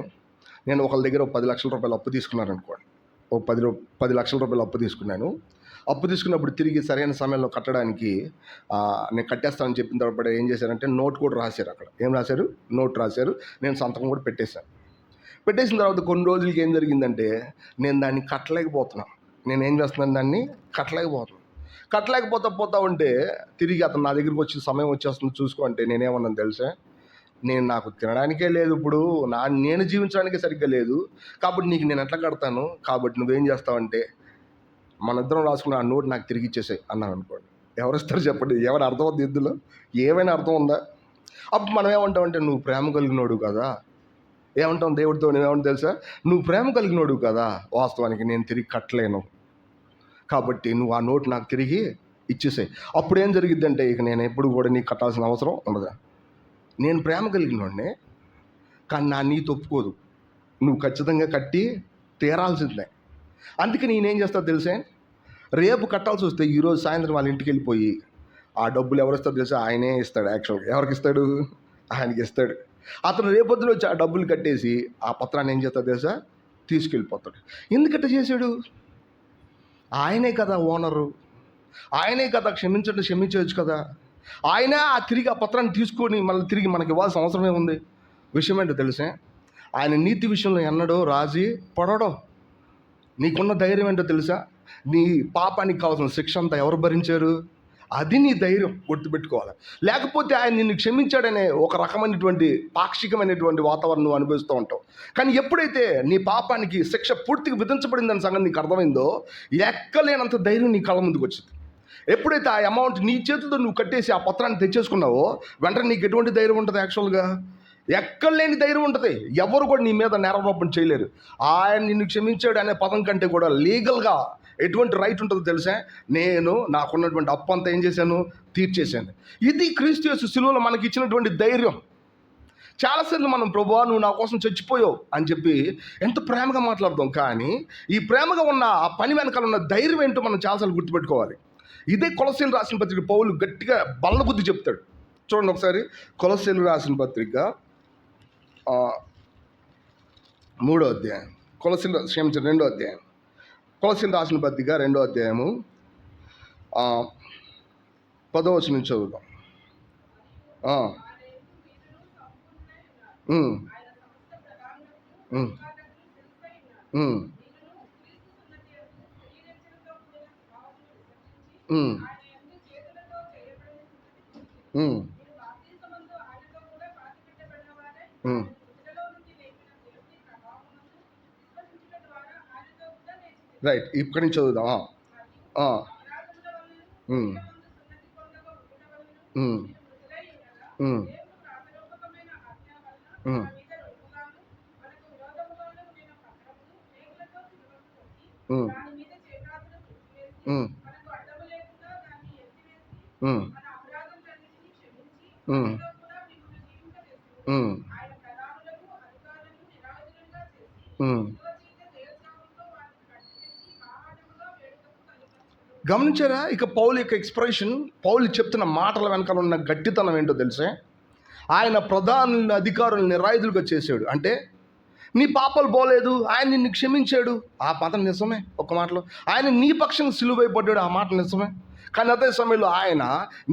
నేను ఒకళ్ళ దగ్గర 10 లక్షల రూపాయలు అప్పు తీసుకున్నాను అనుకోండి. ఓ 10 లక్షల రూపాయలు అప్పు తీసుకున్నాను. అప్పు తీసుకున్నప్పుడు తిరిగి సరైన సమయంలో కట్టడానికి నేను కట్టేస్తానని చెప్పిన తర్వాత ఏం చేశారంటే నోట్ కూడా రాశారు. అక్కడ ఏం రాశారు? నోట్ రాశారు. నేను సంతకం కూడా పెట్టేశాను. పెట్టేసిన తర్వాత కొన్ని రోజులకి ఏం జరిగిందంటే నేను దాన్ని కట్టలేకపోతున్నాను. నేను ఏం చేస్తున్నాను? దాన్ని కట్టలేకపోతా ఉంటే తిరిగి అతను నా దగ్గరికి వచ్చి సమయం వచ్చేస్తుంది చూసుకో అంటే నేనేమన్నాను తెలుసా? నాకు తినడానికే లేదు, ఇప్పుడు నేను జీవించడానికే సరిగ్గా లేదు, కాబట్టి నీకు నేను ఎట్లా కడతాను, కాబట్టి నువ్వేం చేస్తావంటే మన ఇద్దరం రాసుకున్న ఆ నోట్ నాకు తిరిగి ఇచ్చేసాయి అన్నాను అనుకోండి. ఎవరిస్తారు చెప్పండి? ఎవరు అర్థం అవుతుంది? ఇందులో ఏమైనా అర్థం ఉందా? అప్పుడు మనం ఏమంటామంటే నువ్వు ప్రేమ కలిగినోడు కదా. ఏమంటాం దేవుడితో? నువ్వేమంటావు తెలుసా? నువ్వు ప్రేమ కలిగినోడు కదా, వాస్తవానికి నేను తిరిగి కట్టలేను, కాబట్టి నువ్వు ఆ నోట్ నాకు తిరిగి ఇచ్చేసాయి. అప్పుడు ఏం జరిగిద్దంటే ఇక నేను ఎప్పుడు కూడా నీకు కట్టాల్సిన అవసరం ఉండదు. నేను ప్రేమ కలిగినోడినే, కానీ నా నీతి ఒప్పుకోదు, నువ్వు ఖచ్చితంగా కట్టి తీరాల్సిందే. అందుకే నేనేం చేస్తాను తెలుసా? రేపు కట్టాల్సి వస్తే ఈరోజు సాయంత్రం వాళ్ళ ఇంటికి వెళ్ళిపోయి ఆ డబ్బులు ఎవరిస్తారో తెలుసా? ఆయనే ఇస్తాడు. యాక్చువల్గా ఎవరికి ఇస్తాడు? ఆయనకి ఇస్తాడు. అతను రేపొద్దున వచ్చి ఆ డబ్బులు కట్టేసి ఆ పత్రాన్ని ఏం చేస్తాడు తెలుసా? తీసుకెళ్ళిపోతాడు. ఎందుకట్ట చేశాడు? ఆయనే కదా ఓనరు, ఆయనే కదా క్షమించవచ్చు కదా. ఆయనే తిరిగి ఆ పత్రాన్ని తీసుకొని మళ్ళీ తిరిగి మనకి ఇవ్వాల్సిన అవసరమే ఉంది. విషయం ఏంటో తెలుసా? ఆయన నీతి విషయంలో ఎన్నడో రాజీ పడడో. నీకున్న ధైర్యం ఏంటో తెలుసా? నీ పాపానికి కావాల్సిన శిక్ష అంతా ఎవరు భరించారు? అది నీ ధైర్యం, గుర్తుపెట్టుకోవాలి. లేకపోతే ఆయన నిన్ను క్షమించాడనే ఒక రకమైనటువంటి పాక్షికమైనటువంటి వాతావరణం నువ్వు అనుభవిస్తూ ఉంటావు. కానీ ఎప్పుడైతే నీ పాపానికి శిక్ష పూర్తిగా విధించబడిందని సంగతి నీకు అర్థమైందో, ఎక్కలేనంత ధైర్యం నీ కళ్ళ ముందుకు వచ్చింది. ఎప్పుడైతే ఆ అమౌంట్ నీ చేతులతో నువ్వు కట్టేసి ఆ పత్రాన్ని తెచ్చేసుకున్నావో వెంటనే నీకు ఎటువంటి ధైర్యం ఉంటుంది? యాక్చువల్గా ఎక్కలేని ధైర్యం ఉంటుంది. ఎవరు కూడా నీ మీద నేరారోపణ చేయలేరు. ఆయన నిన్ను క్షమించాడు అనే పదం కంటే కూడా లీగల్గా ఎటువంటి రైట్ ఉంటుందో తెలుసా? నేను నాకున్నటువంటి అప్పు అంతా ఏం చేశాను? తీర్చేశాను. ఇది క్రీస్తు యేసు సిలువలో మనకి ఇచ్చినటువంటి ధైర్యం. చాలాసార్లు మనం ప్రభువా నువ్వు నా కోసం చచ్చిపోయావు అని చెప్పి ఎంత ప్రేమగా మాట్లాడదాం, కానీ ఈ ప్రేమగా ఉన్న ఆ పని వెనకాల ఉన్న ధైర్యం ఏంటో మనం చాలాసార్లు గుర్తుపెట్టుకోవాలి. ఇదే కొలస్సీలు రాసిన పత్రిక పౌలు గట్టిగా బల్లబుద్ధి చెప్తాడు. చూడండి ఒకసారి, కొలస్సీలు రాసిన పత్రిక 3వ అధ్యాయం, క్షమించండి 2వ అధ్యాయం, కొలస్సీలు రాసిన పత్రిక 2వ అధ్యాయము 10వ వచనం నుంచి చదువుతాం. రైట్, ఇక్కడి నుంచి చదువుదాం. గమనించారా? ఇక పౌలు యొక్క ఎక్స్ప్రెషన్, పౌలు చెప్తున్న మాటల వెనకాల ఉన్న గట్టితనం ఏంటో తెలుసా? ఆయన ప్రధానులను అధికారులను నిరాయుధులుగా చేశాడు. అంటే నీ పాపాలు పోలేదు, ఆయన నిన్ను క్షమించాడు, ఆ పదం నిజమే. ఒక మాటలో ఆయన నీ పక్షం సిలువైపడ్డాడు, ఆ మాట నిజమే. కానీ అదే సమయంలో ఆయన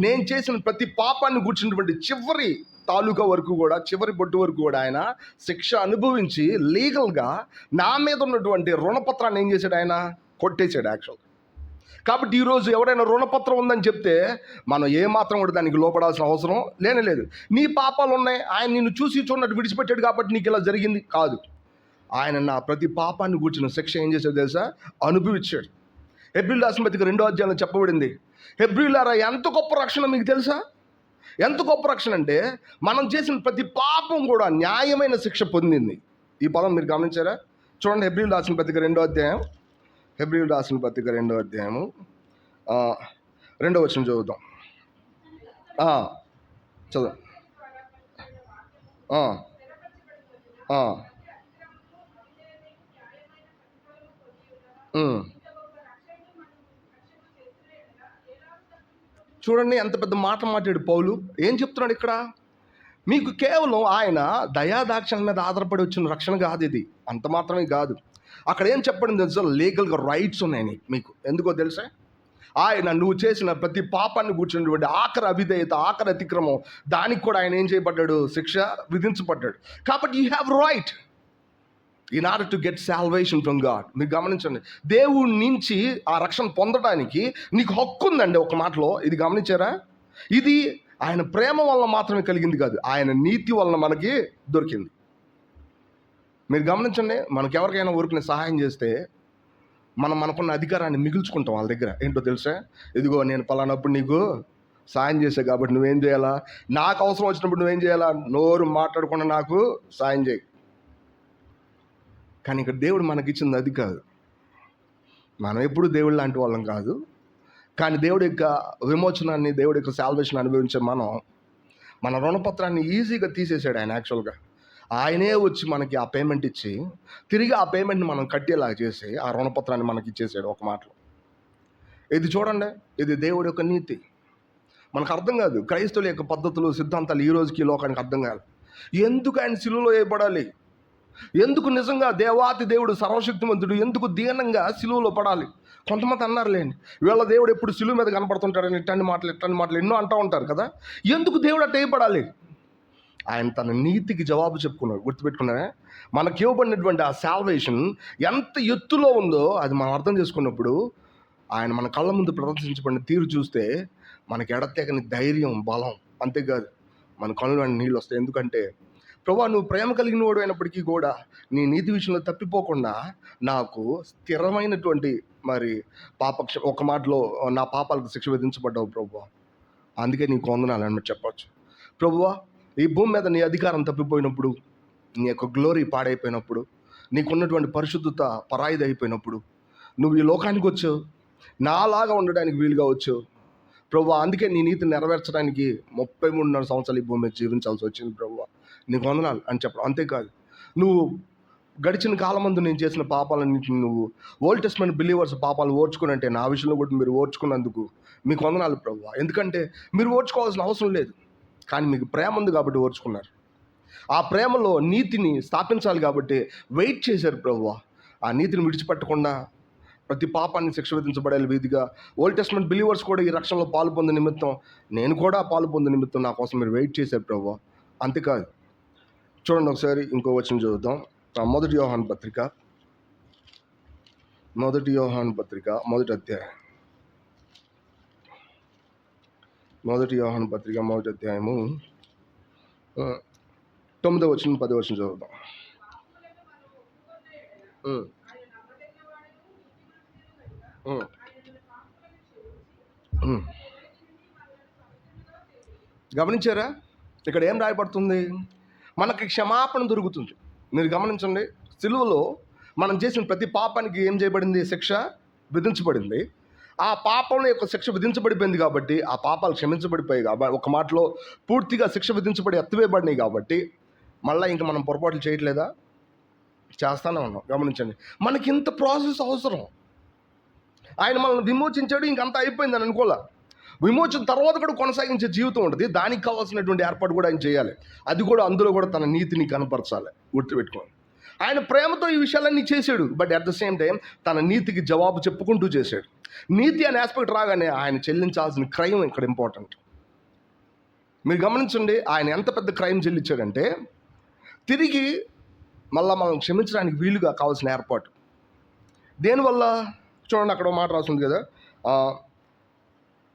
నేను చేసిన ప్రతి పాపాన్ని కూర్చున్నటువంటి చివరి తాలూకా వరకు కూడా, చివరి బొట్టు వరకు కూడా ఆయన శిక్ష అనుభవించి లీగల్గా నా మీద ఉన్నటువంటి రుణపత్రాన్ని ఏం చేశాడు? ఆయన కొట్టేశాడు యాక్చువల్. కాబట్టి ఈరోజు ఎవరైనా రుణపత్రం ఉందని చెప్తే మనం ఏమాత్రం కూడా దానికి లోపడాల్సిన అవసరం లేదు. నీ పాపాలు ఉన్నాయి, ఆయన నిన్ను చూసి చూడనట్టు విడిచిపెట్టాడు కాబట్టి నీకు ఇలా జరిగింది కాదు. ఆయన నా ప్రతి పాపాన్ని కూర్చున్న శిక్ష ఏం చేశాడు తెలుసా? అనుభవించాడు. హెబ్రీయుల రాసిన పత్రిక 2వ అధ్యాయంలో చెప్పబడింది. హెబ్రీయులారా ఎంత గొప్ప రక్షణ మీకు తెలుసా? ఎంత గొప్ప రక్షణ అంటే మనం చేసిన ప్రతి పాపం కూడా న్యాయమైన శిక్ష పొందింది. ఈ పదం మీరు గమనించారా? చూడండి, హెబ్రీయుల రాసిన పత్రిక 2వ అధ్యాయం, హెబ్రీయుల రాసిన పత్రిక 2వ అధ్యాయము 2వ వచనం చదువుతాం. చదువు. చూడండి ఎంత పెద్ద మాట మాట్లాడు పౌలు. ఏం చెప్తున్నాడు ఇక్కడ? మీకు కేవలం ఆయన దయాదాక్షణ మీద ఆధారపడి వచ్చిన రక్షణ కాదు ఇది, అంత మాత్రమే కాదు. అక్కడ ఏం చెప్పండి తెలుసా? లీగల్గా రైట్స్ ఉన్నాయి మీకు. ఎందుకో తెలుసా? ఆయన నువ్వు చేసిన ప్రతి పాపాన్ని కూర్చున్నటువంటి ఆఖరి అవిధేయత, ఆఖరి అతిక్రమం, దానికి కూడా ఆయన ఏం చేయబడ్డాడు? శిక్ష విధించబడ్డాడు. కాబట్టి you have right in order to get salvation from God. మీరు గమనించండి, దేవుడి నుంచి ఆ రక్షణ పొందడానికి నీకు హక్కు ఉందండి. ఒక మాటలో ఇది గమనించారా? ఇది ఆయన ప్రేమ వలన మాత్రమే కలిగింది కాదు, ఆయన నీతి వలన మనకి దొరికింది. మీరు గమనించండి, మనకెవరికైనా ఊరికి సహాయం చేస్తే మనకున్న అధికారాన్ని మిగుల్చుకుంటాం వాళ్ళ దగ్గర. ఏంటో తెలుసా? ఇదిగో నేను పలానప్పుడు నీకు సాయం చేసా కాబట్టి నువ్వేం చేయాలా? నాకు అవసరం వచ్చినప్పుడు నువ్వేం చేయాలా? నోరు మాట్లాడకుండా నాకు సాయం చేయి. కానీ ఇక్కడ దేవుడు మనకిచ్చింది అది కాదు. మనం ఎప్పుడు దేవుడు లాంటి వాళ్ళం కాదు. కానీ దేవుడి యొక్క విమోచనాన్ని, దేవుడి యొక్క సాల్వేషన్ అనుభవించే మన రుణపత్రాన్ని ఈజీగా తీసేసాడు ఆయన. యాక్చువల్గా ఆయనే వచ్చి మనకి ఆ పేమెంట్ ఇచ్చి తిరిగి ఆ పేమెంట్ని మనం కట్టేలాగా చేసి ఆ రుణపత్రాన్ని మనకి ఇచ్చేసాడు ఒక మాటలో. ఇది చూడండి, ఇది దేవుడి యొక్క నీతి. మనకు అర్థం కాదు, క్రైస్తవుల యొక్క పద్ధతులు, సిద్ధాంతాలు ఈ రోజుకి లోకానికి అర్థం కాదు. ఎందుకు ఆయన సిలువలో వేయబడాలి? ఎందుకు నిజంగా దేవాతి దేవుడు సర్వశక్తిమంతుడు ఎందుకు దీనంగా సిలువలో పడాలి? కొంతమంది అన్నారులేండి, వీళ్ళ దేవుడు ఎప్పుడు సిలువ మీద కనపడుతుంటాడని ఇట్లాంటి మాటలు ఎన్నో అంటూ ఉంటారు కదా. ఎందుకు దేవుడు అట్ట వేయబడాలి? ఆయన తన నీతికి జవాబు చెప్పుకున్నాడు. గుర్తుపెట్టుకున్నారా? మనకి ఇవ్వబడినటువంటి ఆ సాల్వేషన్ ఎంత ఎత్తులో ఉందో అది మనం అర్థం చేసుకున్నప్పుడు ఆయన మన కళ్ళ ముందు ప్రదర్శించబడిన తీరు చూస్తే మనకి ఎడతెగని ధైర్యం, బలం. అంతేకాదు మన కళ్ళు వెంట నీళ్ళు వస్తాయి. ఎందుకంటే ప్రభువా, నువ్వు ప్రేమ కలిగిన వాడు అయినప్పటికీ కూడా నీ నీతి విషయంలో తప్పిపోకుండా నాకు స్థిరమైనటువంటి ఒక మాటలో నా పాపాలకు శిక్ష విధించబడ్డావు ప్రభువా, అందుకే నీకు వందనాలు అని చెప్పచ్చు. ప్రభువా, ఈ భూమి మీద నీ అధికారం తప్పిపోయినప్పుడు, నీ యొక్క గ్లోరీ పాడైపోయినప్పుడు, నీకున్నటువంటి పరిశుద్ధత పరాయిది అయిపోయినప్పుడు నువ్వు ఈ లోకానికి వచ్చావు, నాలాగా ఉండడానికి వీలుగా వచ్చావు ప్రభువా. అందుకే నీ నీతిని నెరవేర్చడానికి 33.5 సంవత్సరాలు ఈ భూమి మీద జీవించాల్సి వచ్చింది ప్రభువా, నీకు వందనాలు అని చెప్పడం. అంతేకాదు, నువ్వు గడిచిన కాలమందు నేను చేసిన పాపాలన్నింటిని నువ్వు ఓల్డ్ టెస్ట్మెంట్ బిలీవర్స్ పాపాలు ఓర్చుకునంటే నా విషయంలో కూడా మీరు ఓర్చుకున్నందుకు మీకు వందనాలు ప్రభువా. ఎందుకంటే మీరు ఓర్చుకోవాల్సిన అవసరం లేదు, కానీ మీకు ప్రేమ ఉంది కాబట్టి ఓర్చుకున్నారు. ఆ ప్రేమలో నీతిని స్థాపించాలి కాబట్టి వెయిట్ చేశారు ప్రభువా. ఆ నీతిని విడిచిపెట్టకుండా ప్రతి పాపాన్ని శిక్ష విధించబడే వీధిగా ఓల్డ్ టెస్ట్మెంట్ బిలీవర్స్ కూడా ఈ రక్షణలో పాలు పొందే నిమిత్తం, నేను కూడా పాలు పొందే నిమిత్తం నా కోసం మీరు వెయిట్ చేశారు ప్రభువా. అంతేకాదు, చూడండి ఒకసారి ఇంకో వచనం చదువుతాం. మొదటి యోహాను పత్రిక మొదటి అధ్యాయం. మొదటి యోహాను పత్రిక మొదటి అధ్యాయము 9వ వచనం 10వ వచనం చదువుతాం. గమనించారా? ఇక్కడ ఏం రాయబడుతుంది? మనకి క్షమాపణ దొరుకుతుంది. మీరు గమనించండి, సిలువలో మనం చేసిన ప్రతి పాపానికి ఏం చేయబడింది? శిక్ష విధించబడింది. ఆ పాపం యొక్క శిక్ష విధించబడిపోయింది కాబట్టి ఆ పాపాలు క్షమించబడిపోయాయి కాబట్టి, ఒక మాటలో పూర్తిగా శిక్ష విధించబడి ఎత్తివేయబడినాయి కాబట్టి మళ్ళీ ఇంకా మనం పొరపాట్లు చేయట్లేదా? చేస్తానే ఉన్నాం. గమనించండి, మనకి ఇంత ప్రాసెస్ అవసరం. ఆయన మనల్ని విమోచించాడు, ఇంకంతా అయిపోయిందని అనుకోలే. విమోచన తర్వాత కూడా కొనసాగించే జీవితం ఉంటుంది. దానికి కావాల్సినటువంటి ఏర్పాటు కూడా ఆయన చేయాలి. అది కూడా అందులో కూడా తన నీతిని కనపరచాలి. గుర్తుపెట్టుకోండి, ఆయన ప్రేమతో ఈ విషయాలన్నీ చేశాడు, but at the same time తన నీతికి జవాబు చెప్పుకుంటూ చేశాడు. నీతి అనే ఆస్పెక్ట్ రాగానే ఆయన చెల్లించాల్సిన క్రైమ్ ఇక్కడ ఇంపార్టెంట్. మీరు గమనించండి, ఆయన ఎంత పెద్ద క్రైమ్ చెల్లించాడంటే తిరిగి మళ్ళీ మనం క్షమించడానికి వీలుగా కావాల్సిన ఏర్పాటు. దేనివల్ల? చూడండి, అక్కడ మాట రాసింది కదా,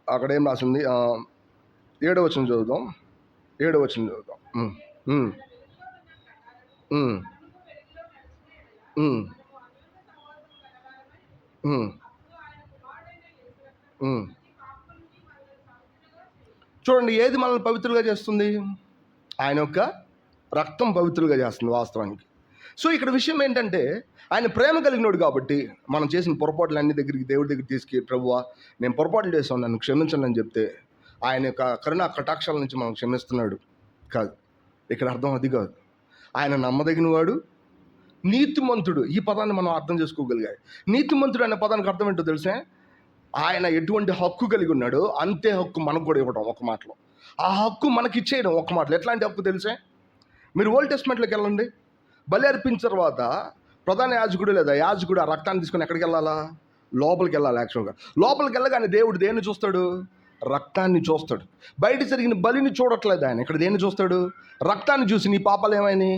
అక్కడ ఏం రాసింది? 7వ వచనం చదువుదాం. 7వ వచనం చదువుదాం. చూడండి, ఏది మనల్ని పవిత్రులుగా చేస్తుంది? ఆయన యొక్క రక్తం పవిత్రులుగా చేస్తుంది వాస్తవానికి. సో ఇక్కడ విషయం ఏంటంటే, ఆయన ప్రేమ కలిగినోడు కాబట్టి మనం చేసిన పొరపాట్లు అన్ని దేవుడి దగ్గర తీసుకు, ప్రభువా నేను పొరపాట్లు చేస్తాను, నన్ను క్షమించండి అని చెప్తే ఆయన యొక్క కరుణా కటాక్షాల నుంచి మనం క్షమిస్తున్నాడు కాదు. ఇక్కడ అర్థం అది కాదు. ఆయన నమ్మదగిన వాడు, నీతిమంతుడు. ఈ పదాన్ని మనం అర్థం చేసుకోగలిగాయి. నీతిమంతుడు అనే పదానికి అర్థం ఏంటో తెలుసా? ఆయన ఎటువంటి హక్కు కలిగి ఉన్నాడో అంతే హక్కు మనకు కూడా ఇవ్వడం ఒక మాటలో. ఆ హక్కు మనకి ఇచ్చేయడం ఒక మాటలో. ఎట్లాంటి హక్కు తెలుసా? మీరు ఓల్డ్ టెస్ట్మెంట్లోకి వెళ్ళండి. బలి అర్పించిన తర్వాత ప్రధాన యాజకుడు లేదా యాజకుడు ఆ రక్తాన్ని తీసుకొని ఎక్కడికి వెళ్ళాలా? లోపలికి వెళ్ళాలి. యాక్చువల్గా లోపలికి వెళ్ళగానే దేవుడు దేన్ని చూస్తాడు? రక్తాన్ని చూస్తాడు. బయట జరిగిన బలిని చూడట్లేదు ఆయన. ఇక్కడ దేన్ని చూస్తాడు? రక్తాన్ని చూసి నీ పాపాలు ఏమైనా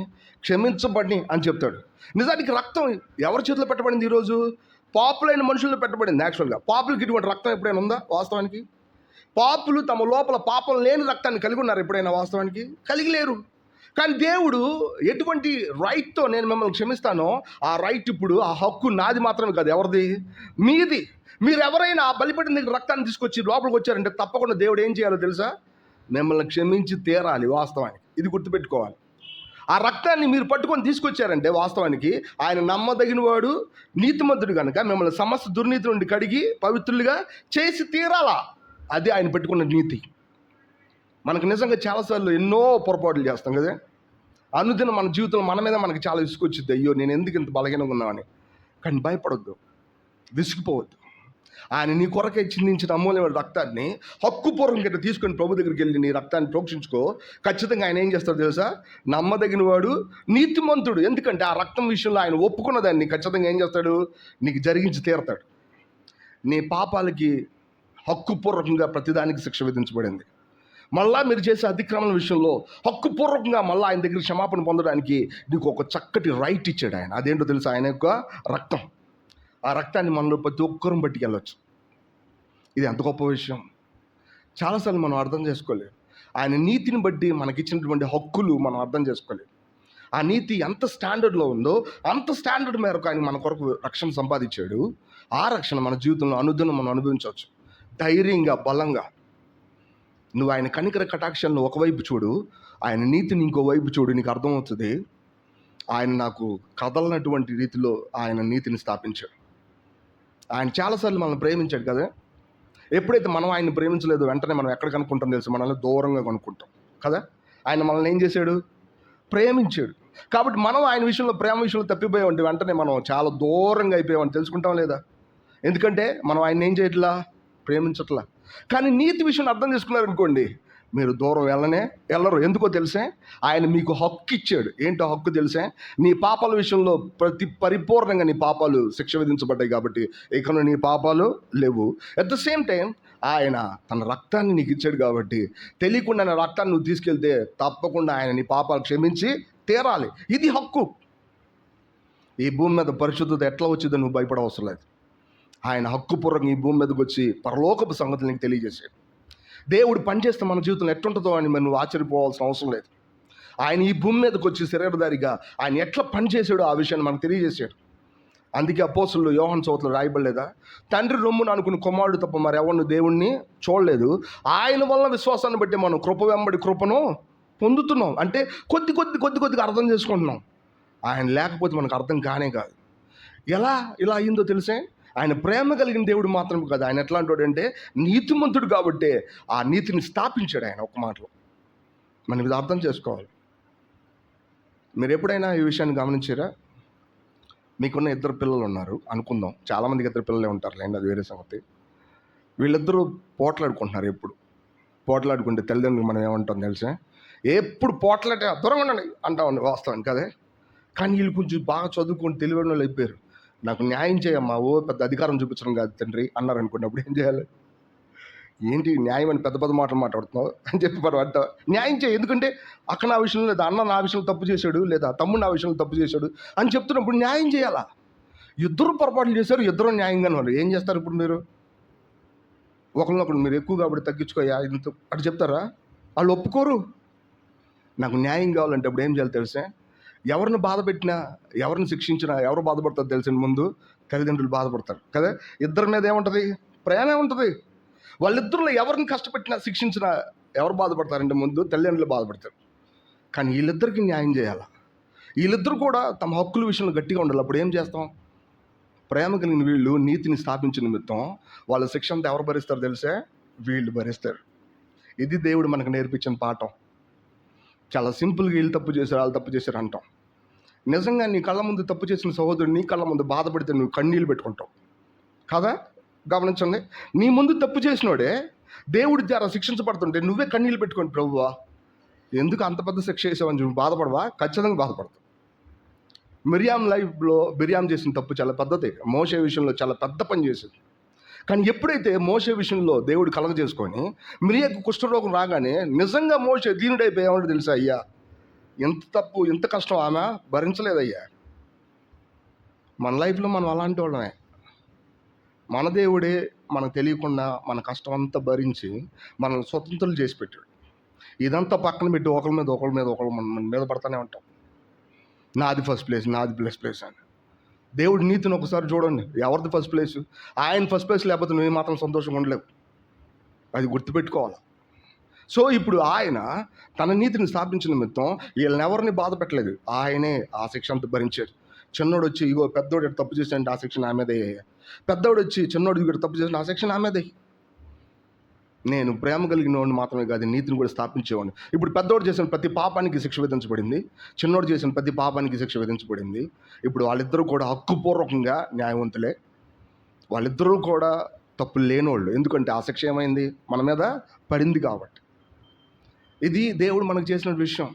క్షమించబడి అని చెప్తాడు. నిజానికి రక్తం ఎవరి చేతిలో పెట్టబడింది? ఈరోజు పాపులైన మనుషుల్లో పెట్టబడింది. యాక్చువల్గా పాపులకి ఇటువంటి రక్తం ఎప్పుడైనా ఉందా? వాస్తవానికి పాపులు తమ లోపల పాపం లేని రక్తాన్ని కలిగి ఉన్నారు ఎప్పుడైనా? వాస్తవానికి కలిగి లేరు. కానీ దేవుడు ఎటువంటి రైట్తో నేను మిమ్మల్ని క్షమిస్తానో ఆ రైట్ ఇప్పుడు, ఆ హక్కు నాది మాత్రమే కాదు, ఎవరిది? మీది. మీరు ఎవరైనా బలిపడిన దగ్గర రక్తాన్ని తీసుకొచ్చి లోపలికి వచ్చారంటే తప్పకుండా దేవుడు ఏం చేయాలో తెలుసా? మిమ్మల్ని క్షమించి తీరాలి. వాస్తవానికి ఇది గుర్తుపెట్టుకోవాలి. ఆ రక్తాన్ని మీరు పట్టుకొని తీసుకొచ్చారంటే వాస్తవానికి ఆయన నమ్మదగిన వాడు, నీతిమంతుడు కనుక మిమ్మల్ని సమస్త దుర్నీతి నుండి కడిగి పవిత్రులుగా చేసి తీరాలా. అది ఆయన పెట్టుకున్న నీతి. మనకు నిజంగా చాలాసార్లు ఎన్నో పొరపాట్లు చేస్తాం కదా. అనుదినం మన జీవితంలో మన మీద మనకు చాలా విసుకొచ్చింది. అయ్యో నేను ఎందుకు ఇంత బలహీనంగా ఉన్నామని. కానీ భయపడొద్దు, విసిగిపోవద్దు. ఆయన నీ కొరకే చిందించిన అమూల్యమైన రక్తాన్ని హక్కుపూర్వకంగా తీసుకొని ప్రభు దగ్గరికి వెళ్ళి నీ రక్తాన్ని ప్రోక్షించుకో. ఖచ్చితంగా ఆయన ఏం చేస్తాడో తెలుసా? నమ్మదగిన వాడు, నీతిమంతుడు. ఎందుకంటే ఆ రక్తం విషయంలో ఆయన ఒప్పుకున్న దాన్ని ఖచ్చితంగా ఏం చేస్తాడు? నీకు జరిగించి తీరతాడు. నీ పాపాలకి హక్కుపూర్వకంగా ప్రతిదానికి శిక్ష విధించబడింది. మళ్ళా మీరు చేసే అతిక్రమణ విషయంలో హక్కుపూర్వకంగా మళ్ళీ ఆయన దగ్గర క్షమాపణ పొందడానికి నీకు ఒక చక్కటి రైట్ ఇచ్చాడు ఆయన. అదేంటో తెలుసా? ఆయన యొక్క రక్తం. ఆ రక్తాన్ని మనలో ప్రతి ఒక్కరూ బట్టికి వెళ్ళొచ్చు. ఇది ఎంత గొప్ప విషయం. చాలాసార్లు మనం అర్థం చేసుకోలేదు. ఆయన నీతిని బట్టి మనకిచ్చినటువంటి హక్కులు మనం అర్థం చేసుకోలేదు. ఆ నీతి ఎంత స్టాండర్డ్లో ఉందో అంత స్టాండర్డ్ మేరకు ఆయన మన కొరకు రక్షణ సంపాదించాడు. ఆ రక్షణ మన జీవితంలో అనుదినం మనం అనుభవించవచ్చు ధైర్యంగా, బలంగా. నువ్వు ఆయన కనికర కటాక్షాలను ఒకవైపు చూడు, ఆయన నీతిని ఇంకో వైపు చూడు, నీకు అర్థమవుతుంది. ఆయన నాకు కదలనటువంటి రీతిలో ఆయన నీతిని స్థాపించాడు. ఆయన చాలాసార్లు మనల్ని ప్రేమించాడు కదా. ఎప్పుడైతే మనం ఆయన్ని ప్రేమించలేదు వెంటనే మనం ఎక్కడ కనుక్కుంటాం తెలుసు? మనల్ని దూరంగా కనుక్కుంటాం కదా. ఆయన మనల్ని ఏం చేశాడు? ప్రేమించాడు. కాబట్టి మనం ఆయన విషయంలో, ప్రేమ విషయంలో తప్పిపోయామంటే వెంటనే మనం చాలా దూరంగా అయిపోయామని తెలుసుకుంటాం లేదా? ఎందుకంటే మనం ఆయన ఏం చేయట్లా? ప్రేమించట్లా. కానీ నీతి విషయం అర్థం చేసుకున్నారనుకోండి, మీరు దూరం వెళ్ళరు. ఎందుకో తెలిసే? ఆయన మీకు హక్కు ఇచ్చాడు. ఏంటో హక్కు తెలిసే? నీ పాపాల విషయంలో పరిపూర్ణంగా నీ పాపాలు శిక్ష విధించబడ్డాయి కాబట్టి ఇక నీ పాపాలు లేవు. అట్ ద సేమ్ టైం ఆయన తన రక్తాన్ని నీకు ఇచ్చాడు కాబట్టి తెలియకుండా నా రక్తాన్ని నువ్వు తీసుకెళ్తే తప్పకుండా ఆయన నీ పాపాలు క్షమించి తీరాలి. ఇది హక్కు. ఈ భూమి మీద పరిశుద్ధత ఎట్లా వచ్చిందో నువ్వు భయపడవసరం లేదు. ఆయన హక్కుపూర్వకంగా ఈ భూమి మీదకి వచ్చి పరలోకపు సంగతులు నీకు తెలియజేశాడు. దేవుడు పనిచేస్తే మన జీవితంలో ఎట్లుంటుందో అని నువ్వు ఆశ్చర్యపోవాల్సిన అవసరం లేదు. ఆయన ఈ భూమి మీదకి వచ్చి శరీరధారిగా ఆయన ఎట్లా పనిచేశాడో ఆ విషయాన్ని మనకు తెలియజేశాడు. అందుకే అపోస్తులు యోహాను సువార్తలో రాయబడలేదా? తండ్రి రొమ్మును అనుకుని కుమారుడు తప్ప మరి ఎవరిని దేవుణ్ణి చూడలేదు. ఆయన వల్ల విశ్వాసాన్ని బట్టి మనం కృప వెంబడి కృపను పొందుతున్నాం. అంటే కొద్దిగా అర్థం చేసుకుంటున్నాం. ఆయన లేకపోతే మనకు అర్థం కానే కాదు. ఎలా ఇలా అయిందో తెలిసే? ఆయన ప్రేమ కలిగిన దేవుడు మాత్రం కాదు. ఆయన ఎట్లా అంటాడంటే నీతిమంతుడు కాబట్టి ఆ నీతిని స్థాపించాడు ఆయన ఒక మాటలో. మనం ఇది అర్థం చేసుకోవాలి. మీరు ఎప్పుడైనా ఈ విషయాన్ని గమనించారా? మీకున్న ఇద్దరు పిల్లలు ఉన్నారు అనుకుందాం. చాలామందికి ఇద్దరు పిల్లలే ఉంటారు లేండి, అది వేరే సంగతి. వీళ్ళిద్దరూ పోట్లాడుకుంటున్నారు. ఎప్పుడు పోట్లాడుకుంటే తల్లిదండ్రులు మనం ఏమంటాం తెలుసా? ఎప్పుడు పోట్లాటే దూరంగా ఉండండి అంటామండి వాస్తవానికి కదే. కానీ వీళ్ళు కొంచెం బాగా చదువుకొని తెలివైన వాళ్ళు అయిపోయారు. నాకు న్యాయం చేయమ్మా, ఓ పెద్ద అధికారం చూపించడం కాదు తండ్రి అన్నారు అనుకోండి. అప్పుడు ఏం చేయాలి? ఏంటి న్యాయం అని పెద్ద పెద్ద మాట్లాడుతున్నావు అని చెప్పి మనం అంటాం. న్యాయం చేయి. ఎందుకంటే అక్క నా విషయంలో, లేదా అన్న నా విషయంలో తప్పు చేశాడు, లేదా తమ్ముడు నా విషయంలో తప్పు చేశాడు అని చెప్తున్నప్పుడు న్యాయం చేయాలా? ఇద్దరు పొరపాట్లు చేశారు, ఇద్దరు న్యాయంగానే ఉన్నారు. ఏం చేస్తారు ఇప్పుడు మీరు? ఒకరినొకరు మీరు ఎక్కువ కాబట్టి తగ్గించుకోయా ఇంత అటు చెప్తారా? వాళ్ళు ఒప్పుకోరు. నాకు న్యాయం కావాలంటే అప్పుడు ఏం చేయాలి తెలిసే? ఎవరిని బాధ పెట్టినా, ఎవరిని శిక్షించినా ఎవరు బాధపడతారు తెలిసిన ముందు తల్లిదండ్రులు బాధపడతారు కదా. ఇద్దరి మీద ఏముంటుంది? ప్రేమే ఉంటుంది. వాళ్ళిద్దరిలో ఎవరిని కష్టపెట్టినా, శిక్షించినా ఎవరు బాధపడతారంటే ముందు తల్లిదండ్రులు బాధపడతారు. కానీ వీళ్ళిద్దరికీ న్యాయం చేయాలి. వీళ్ళిద్దరు కూడా తమ హక్కుల విషయంలో గట్టిగా ఉండాలి. అప్పుడు ఏం చేస్తాం? ప్రేమ కలిగిన వీళ్ళు నీతిని స్థాపించిన నిమిత్తం వాళ్ళ శిక్ష అంతా ఎవరు భరిస్తారు తెలిసే? వీళ్ళు భరిస్తారు. ఇది దేవుడు మనకు నేర్పించిన పాఠం. చాలా సింపుల్గా వీళ్ళు తప్పు చేశారు, వాళ్ళు తప్పు చేశారు అంటాం. నిజంగా నీ కళ్ళ ముందు తప్పు చేసిన సహోదరుడు నీ కళ్ళ ముందు బాధపడితే నువ్వు కన్నీళ్ళు పెట్టుకుంటావు కదా. గమనించండి, నీ ముందు తప్పు చేసినోడే దేవుడి ద్వారా శిక్షించబడుతుంటే నువ్వే కన్నీళ్ళు పెట్టుకోండి, ప్రభువా ఎందుకు అంత పెద్ద శిక్ష చేసావని నువ్వు బాధపడవా? ఖచ్చితంగా బాధపడతావు. మిరియాం లైఫ్లో మిరియాం చేసిన తప్పు చాలా పెద్దది. మోషే విషయంలో చాలా పెద్ద పని చేసింది. కానీ ఎప్పుడైతే మోషే విషయంలో దేవుడు కలగ చేసుకొని మిరియాకు కుష్ఠరోగం రాగానే నిజంగా మోషే దీనుడైపోయి ఏమంటే తెలుసా, అయ్యా ఎంత తప్పు ఎంత కష్టం ఆమె భరించలేదయ్యా. మన లైఫ్లో మనం అలాంటి వాళ్ళమే. మన దేవుడే మనకు తెలియకుండా మన కష్టం అంతా భరించి మనల్ని స్వతంత్రులు చేసి పెట్టాడు. ఇదంతా పక్కన పెట్టి ఒకరి మీద మన మీద పడతానే ఉంటాం. నాది ఫస్ట్ ప్లేస్, నాది ప్లేస్ అని. దేవుడి నీతిని ఒకసారి చూడండి, ఎవరిది ఫస్ట్ ప్లేస్? ఆయన ఫస్ట్ ప్లేస్ లేకపోతే నువ్వు మాత్రం సంతోషంగా ఉండలేవు. అది గుర్తుపెట్టుకోవాలి. సో ఇప్పుడు ఆయన తన నీతిని స్థాపించిన నిమిత్తం వీళ్ళని ఎవరిని బాధ పెట్టలేదు. ఆయనే ఆ శిక్ష అంతా భరించాడు. చిన్నోడు వచ్చి ఇగో పెద్దోడు తప్పు చేసాడంటే ఆ శిక్ష నా మీదే. పెద్దోడు వచ్చి చిన్నోడు ఇక్కడ తప్పు చేసిన ఆ శిక్ష నా మీదే. నేను ప్రేమ కలిగిన వాడిని మాత్రమే కాదు, నీతిని కూడా స్థాపించేవాడిని. ఇప్పుడు పెద్దోడు చేసిన ప్రతి పాపానికి శిక్ష విధించబడింది, చిన్నోడు చేసిన ప్రతి పాపానికి శిక్ష విధించబడింది. ఇప్పుడు వాళ్ళిద్దరూ కూడా హక్కుపూర్వకంగా న్యాయవంతులే. వాళ్ళిద్దరూ కూడా తప్పులు లేనోళ్ళు. ఎందుకంటే ఆ శిక్ష ఏమైంది? మన మీద పడింది కాబట్టి. ఇది దేవుడు మనకు చేసిన విషయం.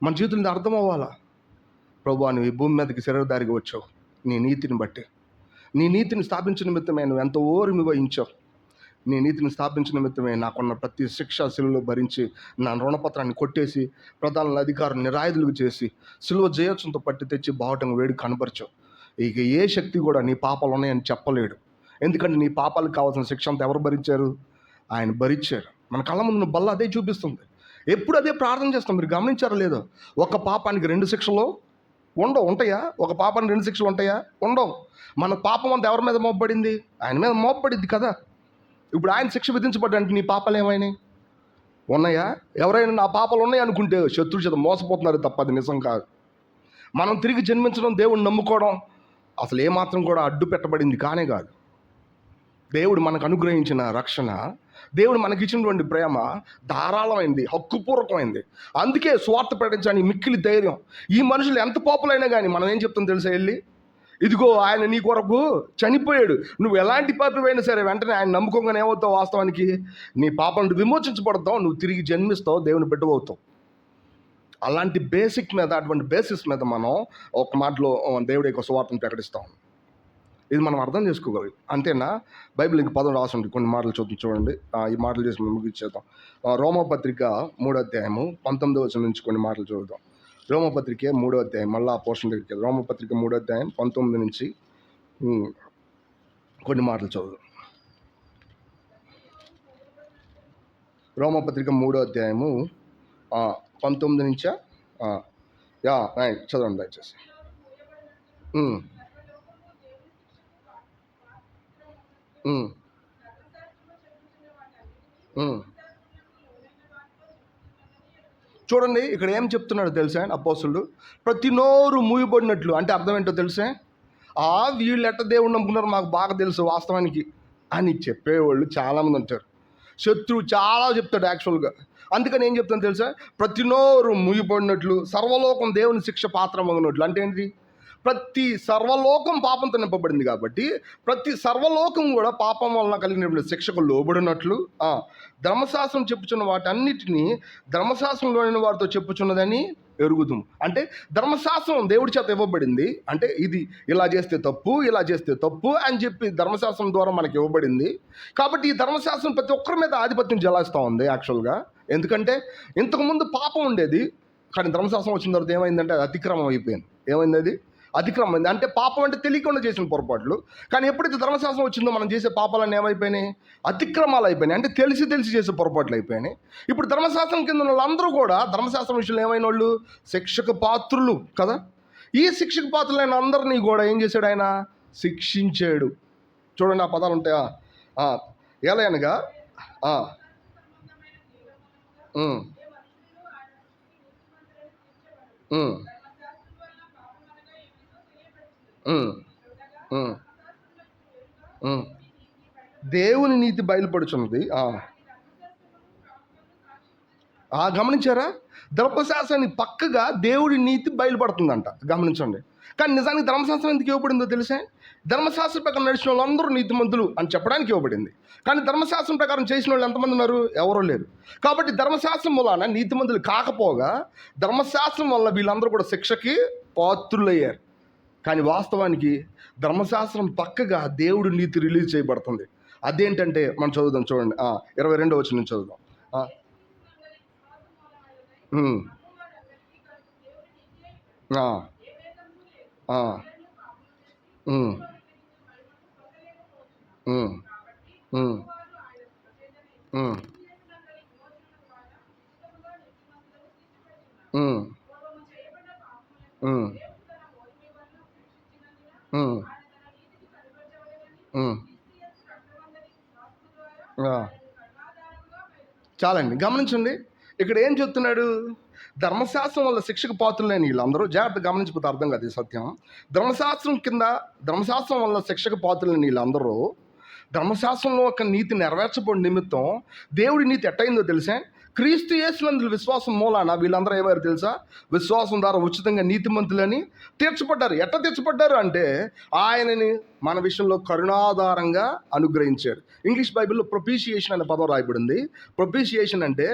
మన జీవితంలో అర్థం అవ్వాలా. ప్రభువా, నువ్వు ఈ భూమి మీదకి శరీరధారిగా వచ్చావు నీ నీతిని బట్టి. నీ నీతిని స్థాపించిన నిమిత్తమే నువ్వు ఎంత ఓర్మి వహించావు. నీ నీతిని స్థాపించిన నిమిత్తమే నాకున్న ప్రతి శిక్ష సిలువలో భరించి నా రుణపత్రాన్ని కొట్టేసి ప్రధాన అధికారులు నిరాయుధులకు చేసి సిలువ జయోత్సవంతో పట్టి తెచ్చి బావటం వేడి కనపరచావు. ఇక ఏ శక్తి కూడా నీ పాపాలు ఉన్నాయని చెప్పలేడు. ఎందుకంటే నీ పాపాలకు కావాల్సిన శిక్ష అంతా ఎవరు భరించారు? ఆయన భరించారు. మన కళ్ళ ముందు బల్ల అదే చూపిస్తుంది. ఎప్పుడు అదే ప్రార్థన చేస్తాం. మీరు గమనించారో లేదో? ఒక పాపానికి 2 శిక్షలు ఉంటాయా? ఒక పాపానికి 2 శిక్షలు ఉంటాయా? ఉండవు. మన పాపం అంతా ఎవరి మీద మోపబడింది? ఆయన మీద మోపబడింది కదా. ఇప్పుడు ఆయన శిక్ష విధించబడ్డానికి నీ పాపాలు ఏమైనాయి? ఉన్నాయా? ఎవరైనా నా పాపాలు ఉన్నాయి అనుకుంటే శత్రువు చేత మోసపోతున్నారు తప్ప అది నిజం కాదు. మనం తిరిగి జన్మించడం, దేవుడిని నమ్ముకోవడం అసలు ఏమాత్రం కూడా అడ్డు పెట్టబడింది కానే కాదు. దేవుడు మనకు అనుగ్రహించిన రక్షణ, దేవుడు మనకిచ్చినటువంటి ప్రేమ ధారాళమైంది, హక్కుపూర్వకమైంది. అందుకే స్వార్థ ప్రకటించడానికి మిక్కిలి ధైర్యం. ఈ మనుషులు ఎంత పాపులైనా కానీ మనం ఏం చెప్తాం తెలుసా? వెళ్ళి ఇదిగో ఆయన నీ కొరకు చనిపోయాడు. నువ్వు ఎలాంటి పాపమైనా సరే వెంటనే ఆయన నమ్ముకోగానే ఏమవుతావు? వాస్తవానికి నీ పాపం నుండి విమోచించబడతావు, నువ్వు తిరిగి జన్మిస్తావు, దేవుని బిడ్డవవుతావు. అలాంటి బేసిక్ మీద, అటువంటి బేసిస్ మీద మనం ఒక మాటలో దేవుడి యొక్క సువార్తను ప్రకటిస్తాం. ఇది మనం అర్థం చేసుకోగలం. అంతేనా? బైబిల్ ఇంక పదం రాసుంది, కొన్ని మాటలు చూడండి. ఈ మాటలు చేసి మనం ముగించేద్దాం. రోమపత్రిక 3వ అధ్యాయము 19వ వచనం నుంచి కొన్ని మాటలు చూద్దాం. రోమపత్రిక 3వ అధ్యాయం, మళ్ళీ ఆ పోర్షన్ దగ్గరికి వెళ్దాం. రోమపత్రిక 3వ అధ్యాయం 19 నుంచి కొన్ని మాటలు చదువుదాం. రోమపత్రిక 3వ అధ్యాయము 19 నుంచా? చదవండి దయచేసి. చూడండి ఇక్కడ ఏం చెప్తున్నాడు తెలుసా అపోస్తలుడు? ప్రతి నోరు మూయబడినట్లు. అంటే అర్థం ఏంటో తెలుసా? వీళ్ళు ఎట్ట దేవుడు నమ్ముకున్నారు మాకు బాగా తెలుసు వాస్తవానికి అని చెప్పేవాళ్ళు చాలామంది ఉంటారు. శత్రువు చాలా చెప్తాడు యాక్చువల్గా. అందుకని ఏం చెప్తాను తెలుసా? ప్రతి నోరు మూయబడినట్లు సర్వలోకం దేవుని శిక్ష పాత్రమగినట్లు. అంటే ఏంటి? ప్రతి సర్వలోకం పాపంతో నింపబడింది కాబట్టి ప్రతి సర్వలోకం కూడా పాపం వలన కలిగిన శిక్షకు లోబడినట్లు ధర్మశాస్త్రం చెప్పుచున్న వాటన్నిటినీ ధర్మశాస్త్రంలోని వారితో చెప్పుచున్నదని ఎరుగుదాం. అంటే ధర్మశాస్త్రం దేవుడి చేత ఇవ్వబడింది. అంటే ఇది ఇలా చేస్తే తప్పు, ఇలా చేస్తే తప్పు అని చెప్పి ధర్మశాస్త్రం ద్వారా మనకి ఇవ్వబడింది. కాబట్టి ఈ ధర్మశాస్త్రం ప్రతి ఒక్కరి మీద ఆధిపత్యం చెలాయిస్తూ ఉంది యాక్చువల్గా. ఎందుకంటే ఇంతకుముందు పాపం ఉండేది, కానీ ధర్మశాస్త్రం వచ్చిన తర్వాత ఏమైందంటే అది అతిక్రమం అయిపోయింది. ఏమైంది? అది అతిక్రమం అయింది. అంటే పాపం అంటే తెలియకుండా చేసిన పొరపాట్లు. కానీ ఎప్పుడైతే ధర్మశాస్త్రం వచ్చిందో మనం చేసే పాపాలన్నీ ఏమైపోయినాయి? అతిక్రమాలు అయిపోయినాయి. అంటే తెలిసి చేసే పొరపాట్లు అయిపోయినాయి. ఇప్పుడు ధర్మశాస్త్రం కింద వాళ్ళందరూ కూడా ధర్మశాస్త్రం విషయంలో ఏమైనా వాళ్ళు శిక్షకు పాత్రులు కదా. ఈ శిక్షకు పాత్రులైన అందరినీ కూడా ఏం చేశాడు? ఆయన శిక్షించాడు. చూడండి ఆ పదాలు ఉంటాయా? ఎలా అనగా దేవుని నీతి బయలుపడుచున్నది. గమనించారా? ధర్మశాస్త్రాన్ని పక్కగా దేవుడి నీతి బయలుపడుతుందంట. గమనించండి. కానీ నిజానికి ధర్మశాస్త్రం ఎందుకు ఇవ్వబడిందో తెలుసా? ధర్మశాస్త్రం ప్రకారం నడిచిన వాళ్ళందరూ నీతిమంతులు అని చెప్పడానికి ఇవ్వబడింది. కానీ ధర్మశాస్త్రం ప్రకారం చేసిన వాళ్ళు ఎంతమంది ఉన్నారు? ఎవరూ లేరు. కాబట్టి ధర్మశాస్త్రం వలన నీతిమంతులు కాకపోగా ధర్మశాస్త్రం వల్ల వీళ్ళందరూ కూడా శిక్షకి పాత్రులయ్యారు. కానీ వాస్తవానికి ధర్మశాస్త్రం పక్కగా దేవుడి నీతి రిలీజ్ చేయబడుతుంది. అదేంటంటే మనం చదువుదాం, చూడండి 22వ వచనం నుంచి చదువుదాం. ఉమ్, ఆ, ఆ, ఉమ్, ఉమ్, ఉమ్, ఉమ్, ఉమ్, ఉమ్, ఉమ్, ఉమ్, ఆ. చాలండి, గమనించండి. ఇక్కడ ఏం చెప్తున్నాడు? ధర్మశాస్త్రం వల్ల శిక్షకు పాత్రులైన వీళ్ళందరూ, జాగ్రత్త గమనించకపోతే అర్థం కాదు ఈ సత్యం. ధర్మశాస్త్రం వల్ల శిక్షకు పాత్రులైన వీళ్ళందరూ ధర్మశాస్త్రంలో ఒక నీతి నెరవేర్చబడి నిమిత్తం దేవుడి నీతి ఎట్టయిందో తెలుసా? క్రీస్తు యేసునందు విశ్వాసం మూలాన వీళ్ళందరూ ఏవారు తెలుసా? విశ్వాసం ద్వారా ఉచితంగా నీతిమంతులని తీర్చబడ్డారు. ఎట్ట తీర్చబడ్డారు అంటే ఆయనని మన విషయంలో కరుణాధారంగా అనుగ్రహించాడు. ఇంగ్లీష్ బైబిల్లో ప్రొపీషియేషన్ అనే పదం రాయబడింది. ప్రొపీషియేషన్ అంటే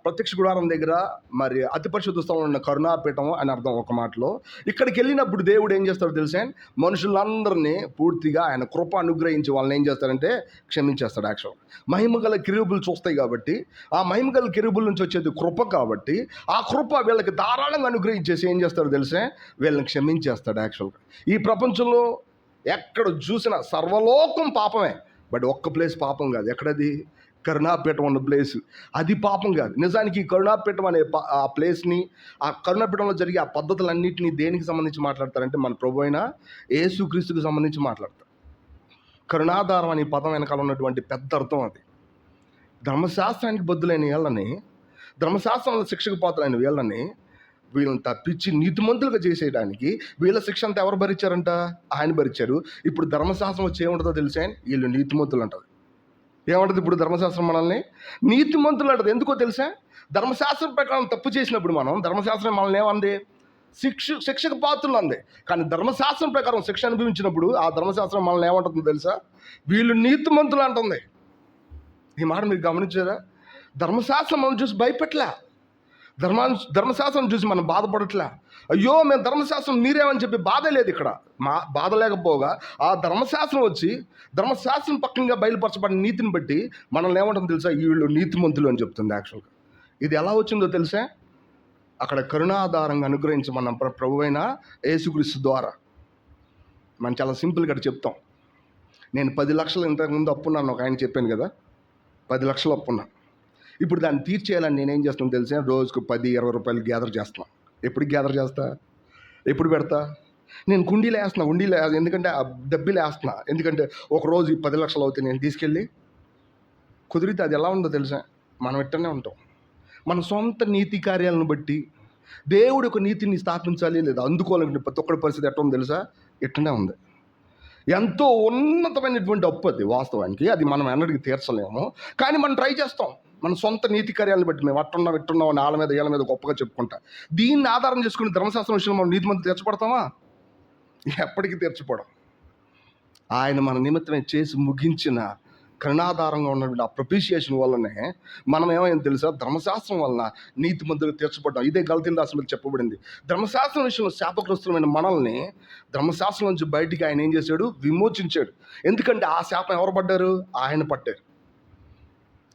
ప్రత్యక్ష గుడారం దగ్గర మరి అతి పరిశుద్ధ స్థలంలో ఉన్న కరుణాపీఠం అని అర్థం ఒక మాటలో. ఇక్కడికి వెళ్ళినప్పుడు దేవుడు ఏం చేస్తాడో తెలుసా? మనుషులందరినీ పూర్తిగా ఆయన కృప అనుగ్రహించి వాళ్ళని ఏం చేస్తాడంటే క్షమించేస్తాడు. యాక్చువల్ మహిమగల కిరుబులు చూస్తాయి కాబట్టి, ఆ మహిమగల కిరుబుల నుంచి వచ్చేది కృప కాబట్టి, ఆ కృప వీళ్ళకి ధారాళంగా అనుగ్రహించేసి ఏం చేస్తాడో తెలుసా? వీళ్ళని క్షమించేస్తాడు. యాక్చువల్గా ఈ ప్రపంచంలో ఎక్కడ చూసినా సర్వలోకం పాపమే, బట్ ఒక్క ప్లేస్ పాపం కాదు. ఎక్కడది? కరుణాపీఠం ఉన్న ప్లేసు. అది పాపం కాదు. నిజానికి ఈ కరుణాపీఠం అనే ఆ ప్లేస్ని, ఆ కరుణాపీఠంలో జరిగే ఆ పద్ధతులన్నింటినీ దేనికి సంబంధించి మాట్లాడతారంటే మన ప్రభు అయిన యేసుక్రీస్తుకు సంబంధించి మాట్లాడతారు. కరుణాధారం అనే పదం వెనకాల ఉన్నటువంటి పెద్ద అర్థం అది. ధర్మశాస్త్రానికి బద్దులైన వీళ్ళని, ధర్మశాస్త్రంలో శిక్షకు పాత్రలైన వీళ్ళని వీళ్ళని తప్పించి నీతిమంతులుగా చేసేయడానికి వీళ్ళ శిక్ష అంతా ఎవరు భరించారంట? ఆయన భరించారు. ఇప్పుడు ధర్మశాస్త్రం వచ్చి ఏముంటుందో తెలిసా? వీళ్ళు నీతిమంతులు అంటారు. ఏమంటుంది ఇప్పుడు ధర్మశాస్త్రం? మనల్ని నీతిమంతులు అంటది. ఎందుకో తెలుసా? ధర్మశాస్త్రం ప్రకారం తప్పు చేసినప్పుడు ధర్మశాస్త్రం మనల్ని ఏమంది? శిక్షకు పాత్రలు అంది. కానీ ధర్మశాస్త్రం ప్రకారం శిక్ష అనుభవించినప్పుడు ఆ ధర్మశాస్త్రం మనల్ని ఏమంటుందో తెలుసా? వీళ్ళు నీతిమంతులు అంటుంది. ఈ మాట మీరు గమనించారా? ధర్మశాస్త్రం మనం చూసి భయపెట్టలే, ధర్మశాస్త్రం చూసి మనం బాధపడట్లే. అయ్యో మేము ధర్మశాస్త్రం మీరేమని చెప్పి బాధ లేదు. ఇక్కడ మా బాధ లేకపోగా ఆ ధర్మశాస్త్రం వచ్చి ధర్మశాస్త్రం పక్కనగా బయలుపరచబడిన నీతిని బట్టి మనల్ని ఏమంటుందో తెలుసా? వీళ్ళు నీతిమంతులు అని చెప్తుంది. యాక్చువల్గా ఇది ఎలా వచ్చిందో తెలుసా? అక్కడ కరుణాధారంగా అనుగ్రహించమన్న ప్రభువైన యేసుక్రీస్తు ద్వారా. మనం చాలా సింపుల్గా చెప్తాం. నేను 10 లక్షలు ఇంతకుముందు అప్పున్నాను, ఒక ఆయన చెప్పాను కదా, 10 లక్షలు అప్పున్నా. ఇప్పుడు దాన్ని తీర్చేయాలని నేనేం చేస్తాను తెలుసా? రోజుకు 10-20 రూపాయలు గ్యాదర్ చేస్తున్నాను. ఎప్పుడు గ్యాదర్ చేస్తా? ఎప్పుడు పెడతా? నేను కుండీలు వేస్తున్నా, ఎందుకంటే ఆ డబ్బీలు వేస్తున్నా. ఎందుకంటే ఒక రోజు 10 లక్షలు అవుతాయి. నేను తీసుకెళ్ళి కుదిరితే అది ఎలా ఉందో తెలుసా? మనం ఇట్టనే ఉంటాం. మన సొంత నీతి కార్యాలను బట్టి దేవుడి ఒక నీతిని స్థాపించాలి లేదా అందుకోవాలంటే ప్రతి ఒక్కరి పరిస్థితి ఎట్లా ఉందో తెలుసా? ఇట్టనే ఉంది. ఎంతో ఉన్నతమైనటువంటి అప్పు అది. వాస్తవానికి అది మనం ఎన్నటికీ తీర్చలేము, కానీ మనం ట్రై చేస్తాం. మన సొంత నీతి కార్యాలను బట్టి మేము ఇట్టున్నాం అని వాళ్ళ మీద వీళ్ళ మీద గొప్పగా చెప్పుకుంటా. దీన్ని ఆధారం చేసుకుని ధర్మశాస్త్రం విషయంలో మనం నీతిమంతులు తీర్చబడతామా? ఎప్పటికీ తీర్చబడం. ఆయన మన నిమిత్తమే చేసి ముగించిన కరుణాధారంగా ఉన్నటువంటి ఆ ప్రొపీషియేషన్ వల్లనే మనం ఏమైంది తెలుసా? ధర్మశాస్త్రం వలన నీతిమంతులు తీర్చబడ్డాం. ఇదే గలతీయుల రాష్ట్రంలో చెప్పబడింది. ధర్మశాస్త్రం విషయంలో శాపగ్రస్తులమైన మనల్ని ధర్మశాస్త్రం నుంచి బయటికి ఆయన ఏం చేశాడు? విమోచించాడు. ఎందుకంటే ఆ శాపం ఎవరు పడ్డారు? ఆయన పడ్డారు.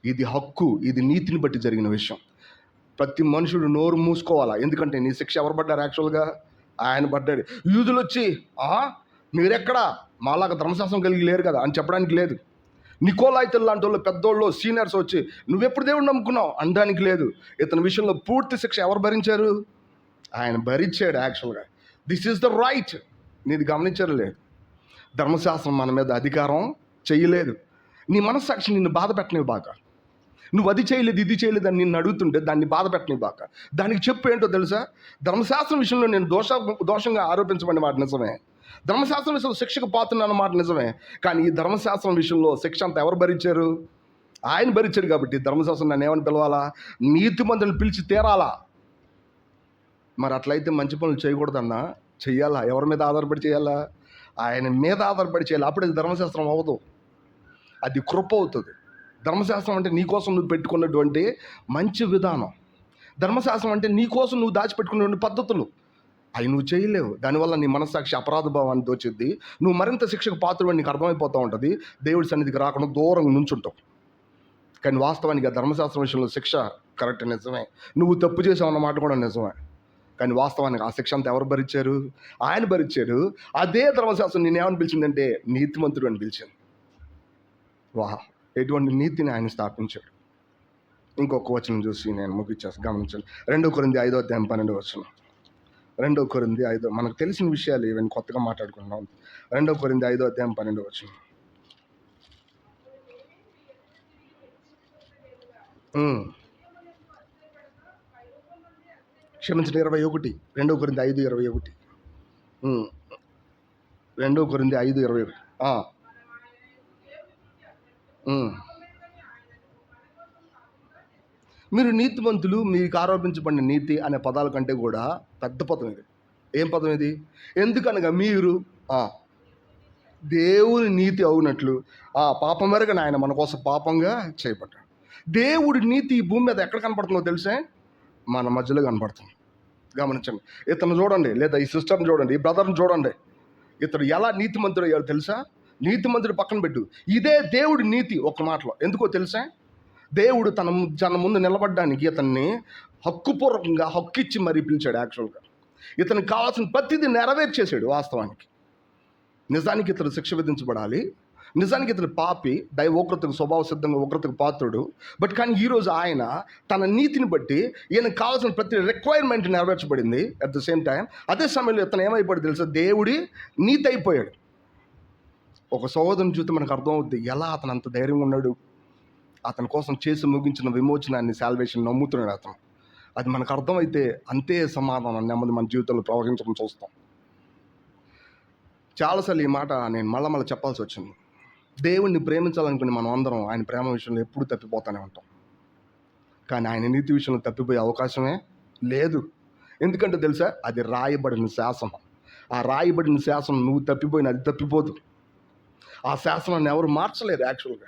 ఇది హక్కు, ఇది నీతిని బట్టి జరిగిన విషయం. ప్రతి మనుషుడు నోరు మూసుకోవాలా. ఎందుకంటే నీ శిక్ష ఎవరు పడ్డారు? యాక్చువల్గా ఆయన పడ్డాడు. యూదులు వచ్చి మీరెక్కడా మాలాగా ధర్మశాస్త్రం కలిగి లేరు కదా అని చెప్పడానికి లేదు. నికోలాయితులు లాంటి వాళ్ళు, పెద్దోళ్ళు, సీనియర్స్ వచ్చి నువ్వెప్పుడు దేవుడు నమ్ముకున్నావు అనడానికి లేదు. ఇతని విషయంలో పూర్తి శిక్ష ఎవరు భరించారు? ఆయన భరించాడు. యాక్చువల్గా దిస్ ఈజ్ ద రైట్. నీది గమనించారు లేదు? ధర్మశాస్త్రం మన మీద అధికారం చేయలేదు. నీ మనస్సాక్షి నిన్ను బాధ పెట్టనివి బాగా. నువ్వు అది చేయలేదు, ఇది చేయలేదు అని నిన్ను అడుగుతుంటే దాన్ని బాధ పెట్టనివి బాగా. దానికి చెప్పు ఏంటో తెలుసా? ధర్మశాస్త్రం విషయంలో నేను దోషంగా ఆరోపించబడిన మాట నిజమే. ధర్మశాస్త్రం విషయంలో శిక్షకు పాత్రను అన్నమాట నిజమే. కానీ ఈ ధర్మశాస్త్రం విషయంలో శిక్ష అంతా ఎవరు భరించారు? ఆయన భరించాడు. కాబట్టి ధర్మశాస్త్రం నన్ను ఏమని పిలవాలా? నీతిమంతులను పిలిచి తీరాలా. మరి అట్లయితే మంచి పనులు చేయకూడదన్నా? చెయ్యాలా? ఎవరి మీద ఆధారపడి చేయాలా? ఆయన మీద ఆధారపడి చేయాలి. అప్పుడు అది ధర్మశాస్త్రం అవ్వదు, అది కృప అవుతుంది. ధర్మశాస్త్రం అంటే నీకోసం నువ్వు పెట్టుకున్నటువంటి మంచి విధానం. ధర్మశాస్త్రం అంటే నీకోసం నువ్వు దాచిపెట్టుకున్నటువంటి పద్ధతులు. అవి నువ్వు చేయలేవు. దానివల్ల నీ మనస్సాక్షి అపరాధ భావాన్ని దోచిద్ది. నువ్వు మరింత శిక్షకు పాత్రుడని నీకు అర్థమైపోతూ ఉంటుంది. దేవుడి సన్నిధికి రాకుండా దూరంగా నుంచుంటావు. కానీ వాస్తవానికి ఆ ధర్మశాస్త్రం విషయంలో శిక్ష కరెక్ట్, నిజమే. నువ్వు తప్పు చేసావు అన్న మాట కూడా నిజమే. కానీ వాస్తవానికి ఆ శిక్ష అంతా ఎవరు భరించారు? ఆయన భరించారు. అదే ధర్మశాస్త్రం నేను ఏమని పిలిచిందంటే నీతిమంతుడు అని పిలిచింది. వాహ్, ఎటువంటి నీతిని ఆయన స్థాపించాడు. ఇంకొక వచనం చూసి నేను ముగించేస్తాను, గమనించండి. 2 కొరింథీ 5:12 వచనం. 2 కొరింథీ 5, మనకు తెలిసిన విషయాలు ఇవన్నీ కొత్తగా మాట్లాడుకుంటున్నాం. 2 కొరింథీ 5:12 వచనం. క్షమించిన 21. 2 కొరింథీ 5:21. 2 కొరింథీ 5:21. మీరు నీతిమంతులు, మీకు ఆరోపించబడిన నీతి అనే పదాల కంటే కూడా పెద్ద పదం ఇది. ఏం పదం ఇది? ఎందుకనగా మీరు దేవుని నీతి అవునట్లు పాపం మేరకు ఆయన మన కోసం పాపంగా చేయబడ్డాడు. దేవుడి నీతి ఈ భూమి మీద ఎక్కడ కనపడుతుందో తెలుసా? మన మధ్యలో కనపడుతుంది. గమనించండి. ఇతను చూడండి, లేదా ఈ సిస్టర్ని చూడండి, ఈ బ్రదర్ని చూడండి. ఇతడు ఎలా నీతిమంతుడు అయ్యాడు తెలుసా? నీతిమంతుడు పక్కన పెట్టు, ఇదే దేవుడి నీతి ఒక మాటలో. ఎందుకో తెలుసా? దేవుడు తన ముందు నిలబడడానికి ఇతన్ని హక్కుపూర్వకంగా హక్కిచ్చి మరీ పిలిచాడు. యాక్చువల్గా ఇతనికి కావాల్సిన ప్రతిదీ నెరవేర్చేసాడు. వాస్తవానికి నిజానికి ఇతడు శిక్ష విధించబడాలి. నిజానికి ఇతడు పాపి, ఉగ్రతకు స్వభావ సిద్ధంగా ఉగ్రతకు పాత్రుడు. బట్ కానీ ఈరోజు ఆయన తన నీతిని బట్టి ఈయనకు కావాల్సిన ప్రతి రిక్వైర్మెంట్ నెరవేర్చబడింది. అట్ ద సేమ్ టైం అదే సమయంలో ఇతను ఏమైపోయాడు తెలుసా? దేవుడి నీతి అయిపోయాడు. ఒక సహోదరుని చూస్తే మనకు అర్థమవుద్ది ఎలా అతను అంత ధైర్యంగా ఉన్నాడు. అతని కోసం చేసి ముగించిన విమోచనాన్ని, సాల్వేషన్ నమ్ముతున్నాడు అతను. అది మనకు అర్థమైతే అంతే సమాధానం, నెమ్మది మన జీవితంలో ప్రవహించడం చూస్తాం. చాలాసార్లు ఈ మాట నేను మళ్ళీ చెప్పాల్సి వచ్చింది. దేవుణ్ణి ప్రేమించాలనుకుని మనం అందరం ఆయన ప్రేమ విషయంలో ఎప్పుడు తప్పిపోతూనే ఉంటాం. కానీ ఆయన నీతి విషయంలో తప్పిపోయే అవకాశమే లేదు. ఎందుకంటే తెలుసా? అది రాయబడిన శాసనం. ఆ రాయబడిన శాసనం నువ్వు తప్పిపోయిన అది తప్పిపోదు. ఆ శాసనాన్ని ఎవరు మార్చలేరు. యాక్చువల్గా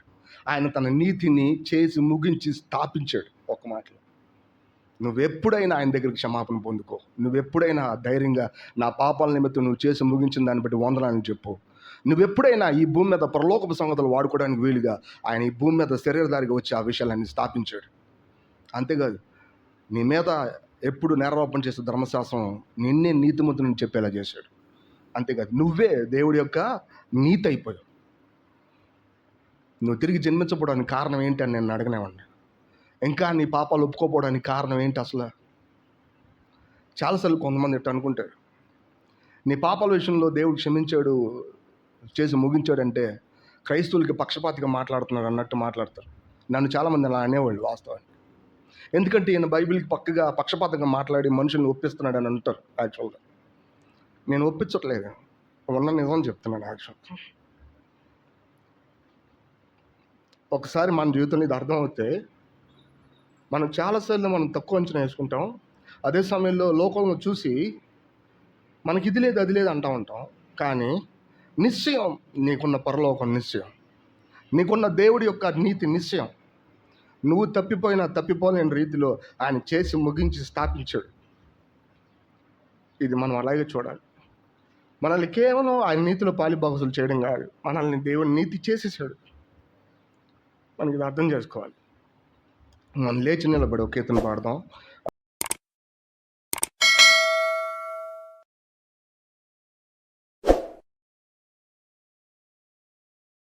ఆయన తన నీతిని చేసి ముగించి స్థాపించాడు. ఒక మాటలో నువ్వెప్పుడైనా ఆయన దగ్గరికి క్షమాపణ పొందుకో. నువ్వెప్పుడైనా ధైర్యంగా నా పాపాల నిమిత్తం నువ్వు చేసి ముగించిన దాన్ని బట్టి వందనాలని చెప్పు. నువ్వెప్పుడైనా ఈ భూమి మీద పరలోకపు సంగతులు వాడుకోవడానికి వీలుగా ఆయన ఈ భూమి మీద శరీరధారిగా వచ్చి ఆ విషయాలన్నీ స్థాపించాడు. అంతేకాదు, నీ మీద ఎప్పుడు నేరారోపణ చేసే ధర్మశాస్త్రం నిన్నే నీతిమంతుని చెప్పేలా చేశాడు. అంతేకాదు, నువ్వే దేవుడి యొక్క నీతి అయిపోయావు. నువ్వు తిరిగి జన్మించబోవడానికి కారణం ఏంటి అని నేను అడగనేవాడిని. ఇంకా నీ పాపాలు ఒప్పుకోపోవడానికి కారణం ఏంటి అసలు? చాలాసార్లు కొంతమంది ఎట్లా అనుకుంటారు, నీ పాపాల విషయంలో దేవుడు క్షమించాడు, చేసి ముగించాడంటే క్రైస్తవులకి పక్షపాతిగా మాట్లాడుతున్నారు అన్నట్టు మాట్లాడతారు. నన్ను చాలామంది అలా అనేవాళ్ళు వాస్తవానికి. ఎందుకంటే ఈయన బైబిల్కి పక్షపాతంగా మాట్లాడి మనుషుల్ని ఒప్పిస్తున్నాడు అని అంటారు. యాక్చువల్గా నేను ఒప్పించట్లేదు, ఉన్న నిజం చెప్తున్నాను. యాక్చువల్గా ఒకసారి మన జీవితంలో ఇది అర్థమవుతే మనం చాలాసార్లు మనం తక్కువ అంచనా వేసుకుంటాం. అదే సమయంలో లోకంలో చూసి మనకి ఇది లేదు అది లేదు అంటూ ఉంటాం. కానీ నిశ్చయం నీకున్న పరలోకం నిశ్చయం, నీకున్న దేవుడి యొక్క నీతి నిశ్చయం. నువ్వు తప్పిపోలేని రీతిలో ఆయన చేసి ముగించి స్థాపించాడు. ఇది మనం అలాగే చూడాలి. మనల్ని కేవలం ఆయన నీతిలో పాలిభాగసులు చేయడం కాదు, మనల్ని దేవుని నీతి చేసేసాడు. మనకి ఇది అర్థం చేసుకోవాలి. మనం లేచి నిలబడి ఒక కీర్తన పాడదాం.